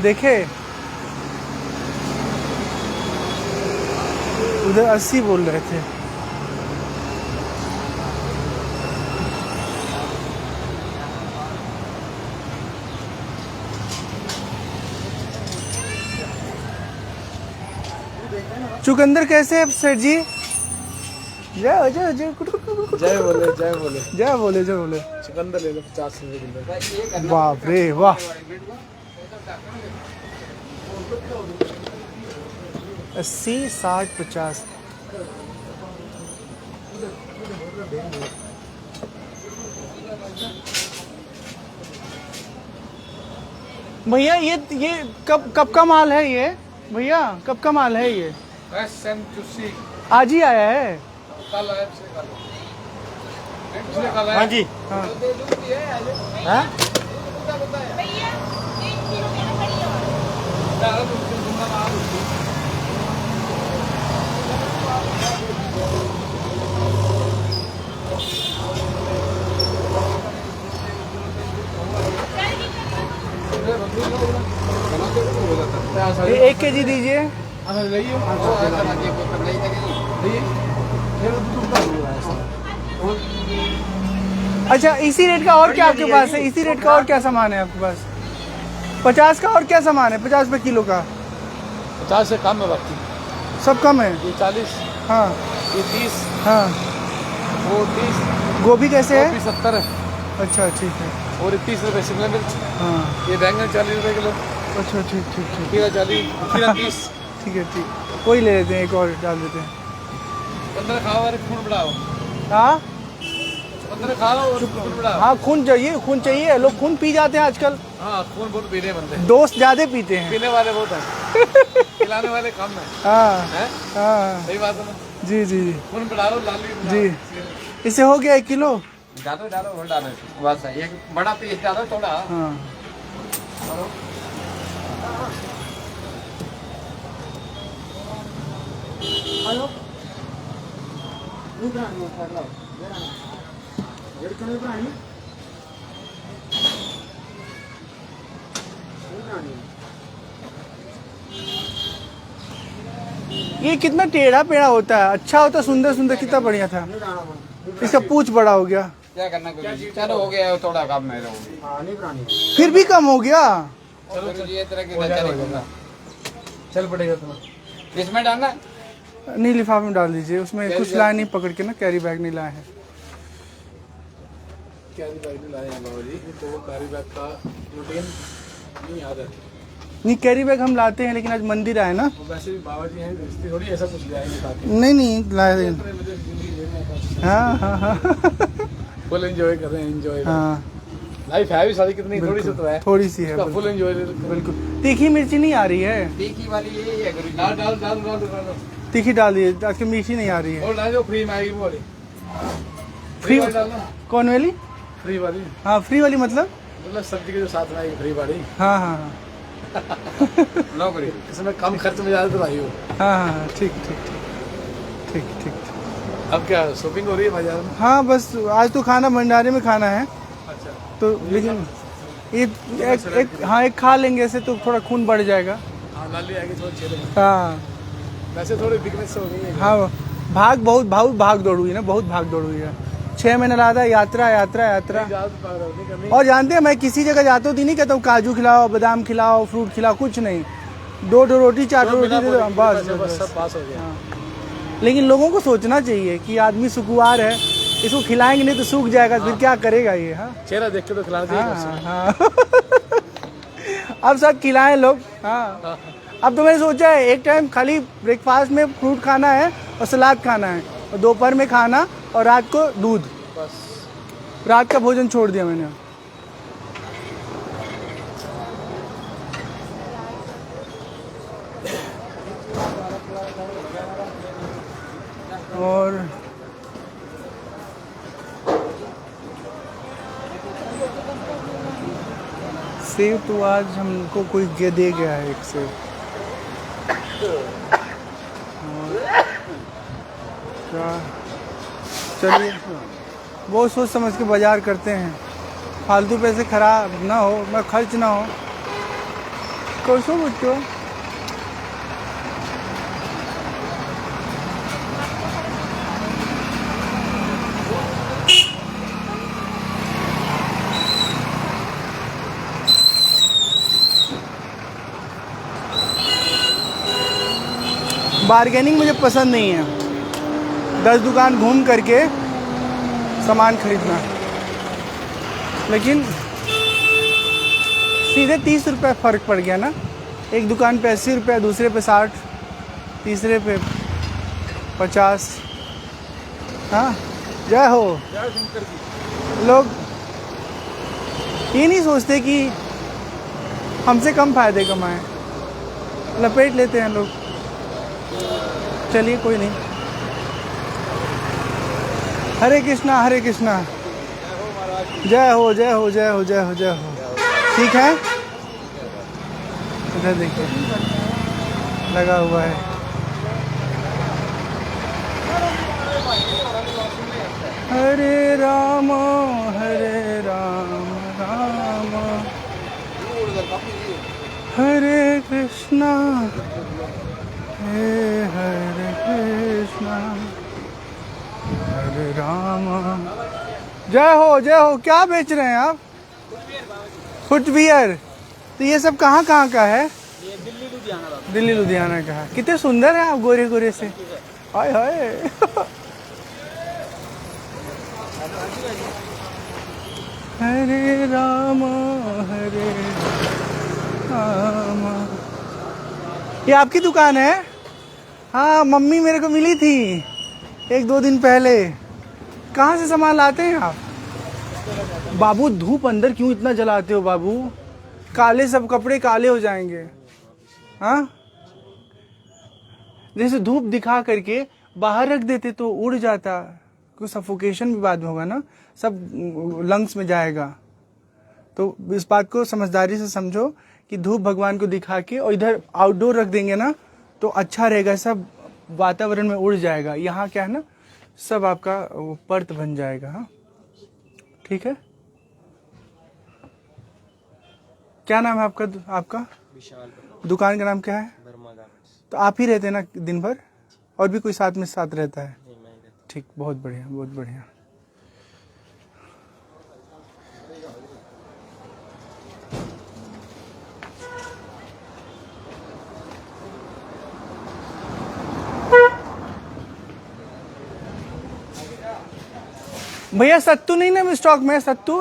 देखे उधर 80 बोल रहे थे। चुकंदर कैसे है सेठ जी? जय जय जय जय बोले जय बोले जय बोले जय बोले। चुकंदर ले लो 50 रुपए किलो। बाप रे वाह। 80, 60, 50। भैया ये कब का माल है ये? भैया कब का माल है ये? आज ही आया है? कल आया हाँ जी। हाँ हाँ? ये 1 kg दीजिए। अच्छा, इसी रेट का और क्या आपके पास है? इसी रेट का और क्या सामान है आपके पास? 50 का और क्या सामान है? 50 रुपये किलो का? 50 से कम है बाकी सब कम है। ये 40, हाँ ये 30, हाँ। वो 30, गोभी कैसे है? 70 है अच्छा ठीक है। और 30 रुपए शिमला मिर्च। हाँ ये बैंगन 40 रुपए किलो। अच्छा ठीक ठीक ठीक खीरा 40, खीरा 30। ठीक है ठीक। वही ले लेते हैं, एक और डाल देते हैं। 15 खाओ और खून बढ़ाओ। हाँ 15 खाओ और खून बढ़ाओ। हाँ, खून चाहिए। लोग खून पी जाते हैं आजकल। हाँ, खून बहुत पीने बनते हैं। दोस्त ज्यादा पीते हैं। पीने वाले बहुत हैं, खिलाने वाले कम हैं। हाँ हैं? हाँ सही बात है ना। जी जी जी खून बढ़ाओ, लाली जी। इसे हो गया 1 किलो। डालो डालो और डालो बस। एक बड़ा पीस डालो थोड़ा। हाँ ये कितना टेढ़ा पेड़ा होता है। अच्छा होता, सुंदर सुंदर, कितना बढ़िया था। इसका पूंछ बड़ा हो गया। क्या करना कुछ चलो हो गया थोड़ा कम है फिर भी कम हो गया। चलो ये तरह की चलेगा। चल पड़ेगा तुम्हें इसमें डालना नहीं, लिफाफे में डाल दीजिए। उसमें कुछ लाए नहीं पकड़ के ना, कैरी बैग नहीं लाए हैं। कैरी बैग नहीं लाए हैं बाबा जी, तो कैरी बैग का रूटीन नहीं याद है। नहीं, कैरी बैग हम लाते हैं, लेकिन आज मंदिर आए ना। वैसे भी बाबा जी हैं, रिश्ते थोड़ी ऐसा कुछ लाएंगे साथ में। नहीं लाए। हाँ हाँ हाँ फुल एंजॉय कर रहे हैं। एंजॉय हाँ, लाइफ है भी सारी कितनी थोड़ी सी तो है। थोड़ी सी है। फुल एंजॉय बिल्कुल। तीखी मिर्ची नहीं आ रही है। तीखी वाली ये है गुरुजी। डाल डाल डाल डाल डाल तीखी डाल दीजिए, आज की मीठी नहीं आ रही है। और डाल जो फ्री में आएगी वो वाली। फ्री वाली डालना। कौन वाली? फ्री वाली हाँ, फ्री वाली मतलब सब्जी के जो साथ में आएगी फ्री वाली। हाँ हाँ हाँ नौकरी इसमें कम खर्च में ज्यादा लाई हो। हाँ हाँ ठीक ठीक ठीक ठीक ठीक। अब क्या शॉपिंग हो रही है बाजार में? हाँ बस आज तो खाना भंडारे में खाना है। अच्छा तो लेकिन एक हाँ, एक खा लेंगे ऐसे तो थोड़ा खून बढ़ जाएगा। हाँ, लाली आएगी थोड़ी चले। हाँ वैसे थोड़ी बिकनेस हो गई है। हाँ, बहुत भाग दौड़ हुई है ना, बहुत भाग दौड़ हुई है। 6 महीने लगा था, यात्रा यात्रा यात्रा। और जानते हैं, मैं किसी जगह जाता हूँ तो नहीं कहता हूँ काजू खिलाओ, बादाम खिलाओ, फ्रूट खिलाओ, कुछ नहीं। 2 रोटी 4 रोटी दे दो, बस सब पास हो गया। हाँ। लेकिन लोगों को सोचना चाहिए कि आदमी सुकुवार है, इसको खिलाएंगे नहीं तो सूख जाएगा। फिर क्या करेगा ये? हाँ चेहरा देख के तो खिला हाँ हाँ अब सब खिलाएं लोग। हाँ, अब तो मैंने सोचा है एक टाइम खाली ब्रेकफास्ट में फ्रूट खाना है और सलाद खाना है, और दोपहर में खाना, और रात को दूध। बस रात का भोजन छोड़ दिया मैंने। और सेब तो आज हमको कोई दे गया है, एक सेब। और क्या, चलिए बहुत सोच समझ के बाजार करते हैं, फालतू पैसे खराब ना हो, मैं खर्च ना हो। कैसो बच्चों बार्गेनिंग मुझे पसंद नहीं है, 10 दुकान घूम करके सामान खरीदना, लेकिन सीधे 30 रुपये फ़र्क पड़ गया ना। एक दुकान पे 80 रुपये, दूसरे पे 60, तीसरे पे 50। हाँ जय हो। लोग ये नहीं सोचते कि हमसे कम फायदे कमाएं, लपेट लेते हैं लोग। चलिए कोई नहीं। हरे कृष्णा हरे कृष्णा। जय हो जय हो जय हो जय हो जय हो। ठीक है, इधर देखिए लगा हुआ है। हरे राम राम हरे कृष्णा हरे कृष्णा हरे राम। जय हो जय हो। क्या बेच रहे हैं आप? फुटवियर। तो ये सब कहाँ कहाँ का है? ये दिल्ली लुधियाना का है। कितने सुंदर है आप गोरे गोरे से। हाय हाय। हरे राम हरे राम। ये आपकी दुकान है? हाँ, मम्मी मेरे को मिली थी 1-2 दिन पहले। कहाँ से सामान लाते हैं आप? बाबू धूप अंदर क्यों इतना जलाते हो बाबू? काले सब कपड़े काले हो जाएंगे। हाँ, जैसे धूप दिखा करके बाहर रख देते तो उड़ जाता, कोई सफोकेशन भी बाद में होगा ना, सब लंग्स में जाएगा। तो इस बात को समझदारी से समझो कि धूप भगवान को दिखा के और इधर आउटडोर रख देंगे ना तो अच्छा रहेगा, सब वातावरण में उड़ जाएगा। यहाँ क्या है ना, सब आपका पर्त बन जाएगा। हाँ ठीक है। क्या नाम है आपका? आपका विशाल। दुकान का नाम क्या है? तो आप ही रहते हैं ना दिन भर, और भी कोई साथ में साथ रहता है? ठीक, बहुत बढ़िया बहुत बढ़िया। भैया सत्तू नहीं ना स्टॉक में? सत्तू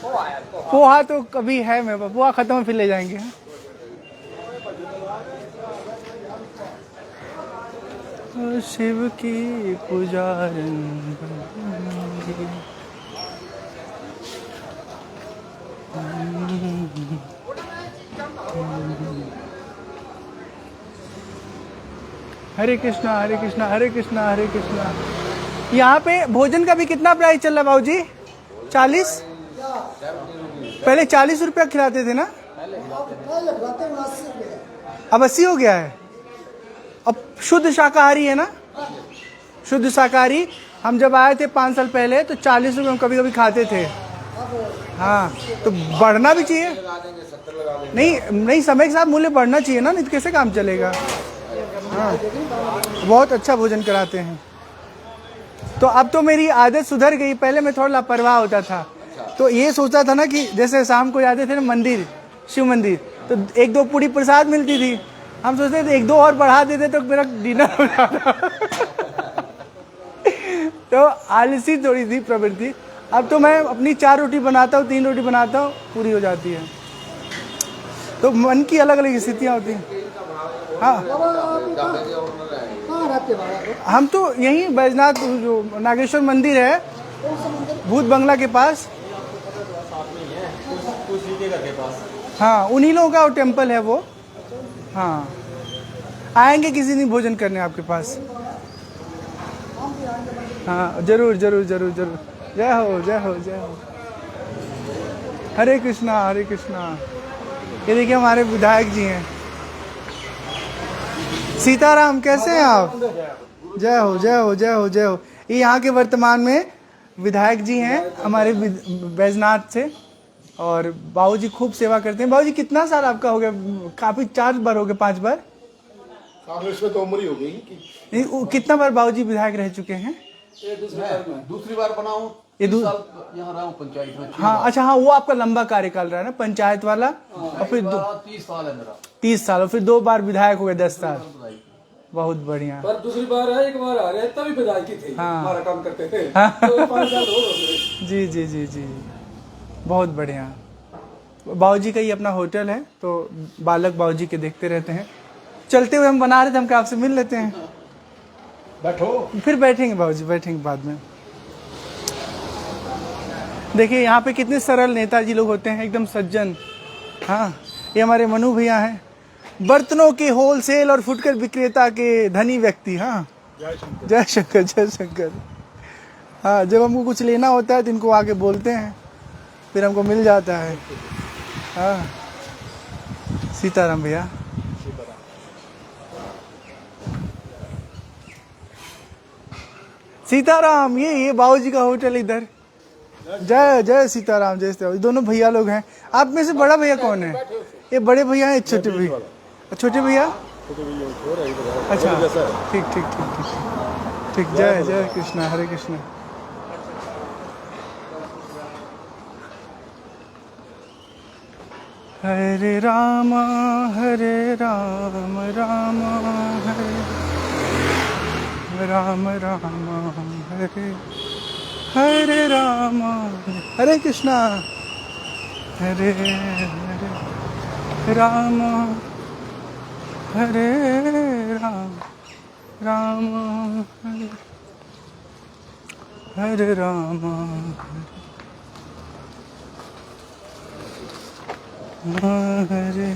पोहा तो कभी है, मेरे पास पोहा खत्म है फिर ले जाएंगे। शिव की पुजारन। हरे कृष्णा हरे कृष्णा हरे कृष्णा हरे कृष्णा। यहाँ पे भोजन का भी कितना प्राइस चल रहा है बाबूजी? 40? पहले 40 रुपया खिलाते थे ना, अब 80 हो गया है। अब शुद्ध शाकाहारी है ना? शुद्ध शाकाहारी। हम जब आए थे 5 साल पहले तो 40 रुपये हम कभी कभी खाते थे। हाँ, तो बढ़ना भी चाहिए। नहीं, समय के साथ मूल्य बढ़ना चाहिए ना, नहीं तो कैसे काम चलेगा। हाँ, बहुत अच्छा भोजन कराते हैं। तो अब तो मेरी आदत सुधर गई। पहले मैं थोड़ा लापरवाह होता था, तो ये सोचता था ना कि जैसे शाम को जाते थे ना मंदिर, शिव मंदिर, तो 1-2 पूड़ी प्रसाद मिलती थी। हम सोचते थे 1-2 और बढ़ा देते तो मेरा डिनर हो जाता। तो आलसी थोड़ी थी प्रवृत्ति। अब तो मैं अपनी 4 रोटी बनाता हूँ, 3 रोटी बनाता हूँ, पूरी हो जाती है। तो मन की अलग अलग स्थितियाँ होती हैं। हाँ, हम तो यहीं बैजनाथ, जो नागेश्वर मंदिर है भूत बंगला के पास। हाँ, उन्हीं लोगों का वो टेम्पल है वो। हाँ, आएंगे किसी दिन भोजन करने आपके पास। हाँ, जरूर जरूर जरूर जरूर। जय हो जय हो जय हो। हरे कृष्णा हरे कृष्णा। ये देखिए हमारे विधायक जी हैं। सीताराम, कैसे हैं आप? जय हो जय हो जय हो जय हो। ये यहाँ के वर्तमान में विधायक जी हैं हमारे बैजनाथ से, और बाबूजी खूब सेवा करते हैं। बाबूजी कितना साल आपका हो गया? काफी 4 बार हो गए, 5 बार? कांग्रेस में तो उम्र ही हो गई कि नहीं, कितना बार बाबूजी विधायक रह चुके हैं? दूसरी बार बनाऊं, ये 30 साल यहाँ रहा हूँ पंचायत में। हाँ अच्छा, हाँ वो आपका लंबा कार्यकाल रहा है ना पंचायत वाला, और फिर 30 साल है मेरा। 30 साल, और फिर 2 बार विधायक हो गए 10 साल। बहुत बढ़िया। पर दूसरी बार है, एक बार आ रहे तभी विधायक ही थे। हाँ। हमारा काम करते थे। हाँ। तो 5 साल हो गए। जी जी जी जी, बहुत बढ़िया। बाबूजी का ही अपना होटल है, तो बालक बाबूजी के देखते रहते हैं। चलते हुए हम बना रहे थे, हम क्या आपसे मिल लेते हैं? बैठो। फिर बैठेंगे बाबूजी, बैठेंगे बाद में। देखिए यहाँ पे कितने सरल नेताजी लोग होते हैं, एकदम सज्जन। हाँ, ये हमारे मनु भैया हैं, बर्तनों के होलसेल और फुटकर विक्रेता के धनी व्यक्ति। हाँ, जय शंकर जय शंकर। हाँ, जब हमको कुछ लेना होता है तो इनको आके बोलते हैं, फिर हमको मिल जाता है। हाँ, सीताराम भैया। सीताराम, ये बाबूजी का होटल इधर। जय जय सीताराम, जय सीताराम। दोनों भैया लोग हैं। आप में से बड़ा भैया कौन है? ये बड़े भैया हैं, छोटे भैया? छोटे भैया, अच्छा, ठीक ठीक ठीक ठीक ठीक। जय जय कृष्णा, हरे कृष्णा। हरे राम राम हरे राम राम हरे हरे राम, हरे कृष्णा हरे हरे राम हरे राम राम हरे हरे राम हरे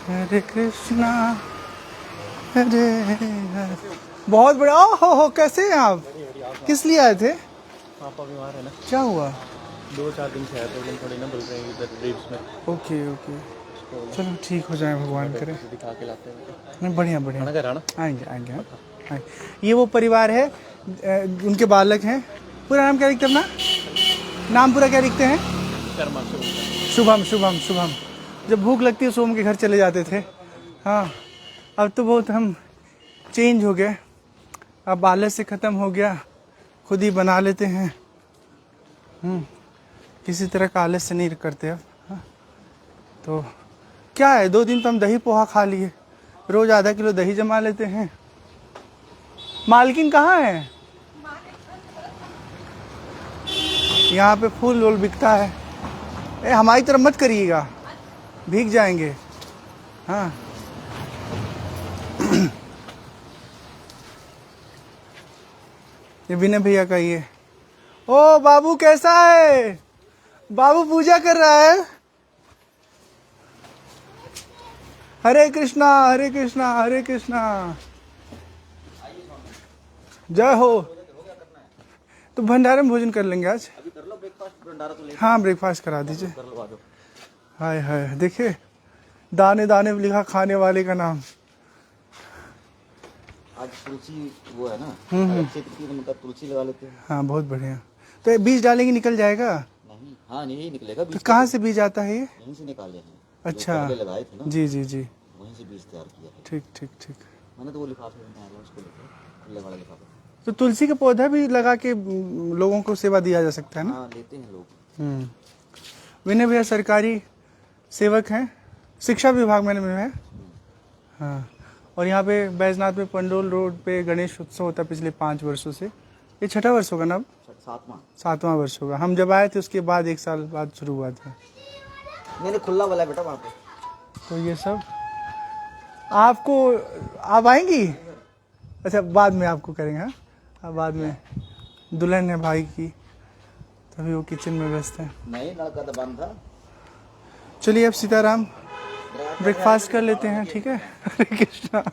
हरे कृष्णा हरे हरे। बहुत बड़ा। हो कैसे हैं आप? किस लिए आए थे? पापा बीमार है ना। क्या हुआ? 2-4 दिन से है, प्रॉब्लम थोड़ी ना, बोल रहे हैं इधर ड्रिप्स में। ओके ओके, चलो ठीक हो जाए, भगवान करे। दिखा के लाते हैं। नहीं, बढ़िया बढ़िया, आना आएंगे आएंगे आएंगे। ये वो परिवार है, उनके बालक हैं। पूरा नाम क्या लिखते हैं अपना? नाम पूरा क्या लिखते हैं? शुभम शुभम शुभम। जब भूख लगती है सोम के घर चले जाते थे। हाँ, अब तो बहुत हम चेंज हो गए, अब आलस से ख़त्म हो गया, खुद ही बना लेते हैं। किसी तरह का आलस से नहीं करते अब। हाँ, तो क्या है, 2 दिन तो हम दही पोहा खा लिए, रोज आधा किलो दही जमा लेते हैं। मालकिन कहाँ है? यहाँ पे फूल वूल बिकता है। हमारी तरफ मत करिएगा, भीग जाएंगे। हाँ, ये विनय भैया का ये। ओ बाबू कैसा है? बाबू पूजा कर रहा है। हरे कृष्णा हरे कृष्णा हरे कृष्णा। जय हो। तो भंडारे में भोजन कर लेंगे आज। अभी कर लो ब्रेकफास्ट, भंडारा तो ले। हाँ, ब्रेकफास्ट करा दीजिए। करवा दो। हाय हाय, देखिए दाने दाने पे लिखा खाने वाले का नाम। आज तुलसी वो है ना, क्षेत्र की, मतलब तुलसी लगा लेते हैं। हाँ, बहुत बढ़िया। तो ये बीज डालेंगे निकल जाएगा? नहीं, हाँ नहीं निकलेगा तो बीज। कहाँ से बीज आता है ये? यहीं से निकाले हैं। अच्छा, जो पहले लगाए थे ना, जी जी जी, वहीं से बीज तैयार किया है। ठीक ठीक ठीक। मैंने तो वो लिफाफे में डाला, उसको लेकर खुले वाला लिफाफा। तो तुलसी का पौधा भी लगा के लोगों को सेवा दिया जा सकता है ना? हाँ, लेते हैं लोग। विनय भैया सरकारी सेवक हैं, शिक्षा विभाग में है। हाँ, और यहाँ पे बैजनाथ में पंडोल रोड पे गणेश उत्सव होता है पिछले 5 वर्षों से। ये 6ठा वर्ष होगा ना अब? 7वां वर्ष होगा। हम जब आए थे उसके बाद 1 साल बाद शुरू हुआ था। मैंने खुला वाला है बेटा वहाँ पे। तो ये सब आपको, आप आएंगी? अच्छा, बाद में आपको करेंगे। हाँ, अब बाद में दुल्हन है भाई की, तभी वो किचन में व्यस्त है। नहीं, लड़का तो बंद था। चलिए अब सीताराम ब्रेकफास्ट कर लेते हैं, ठीक है? हरे कृष्णा।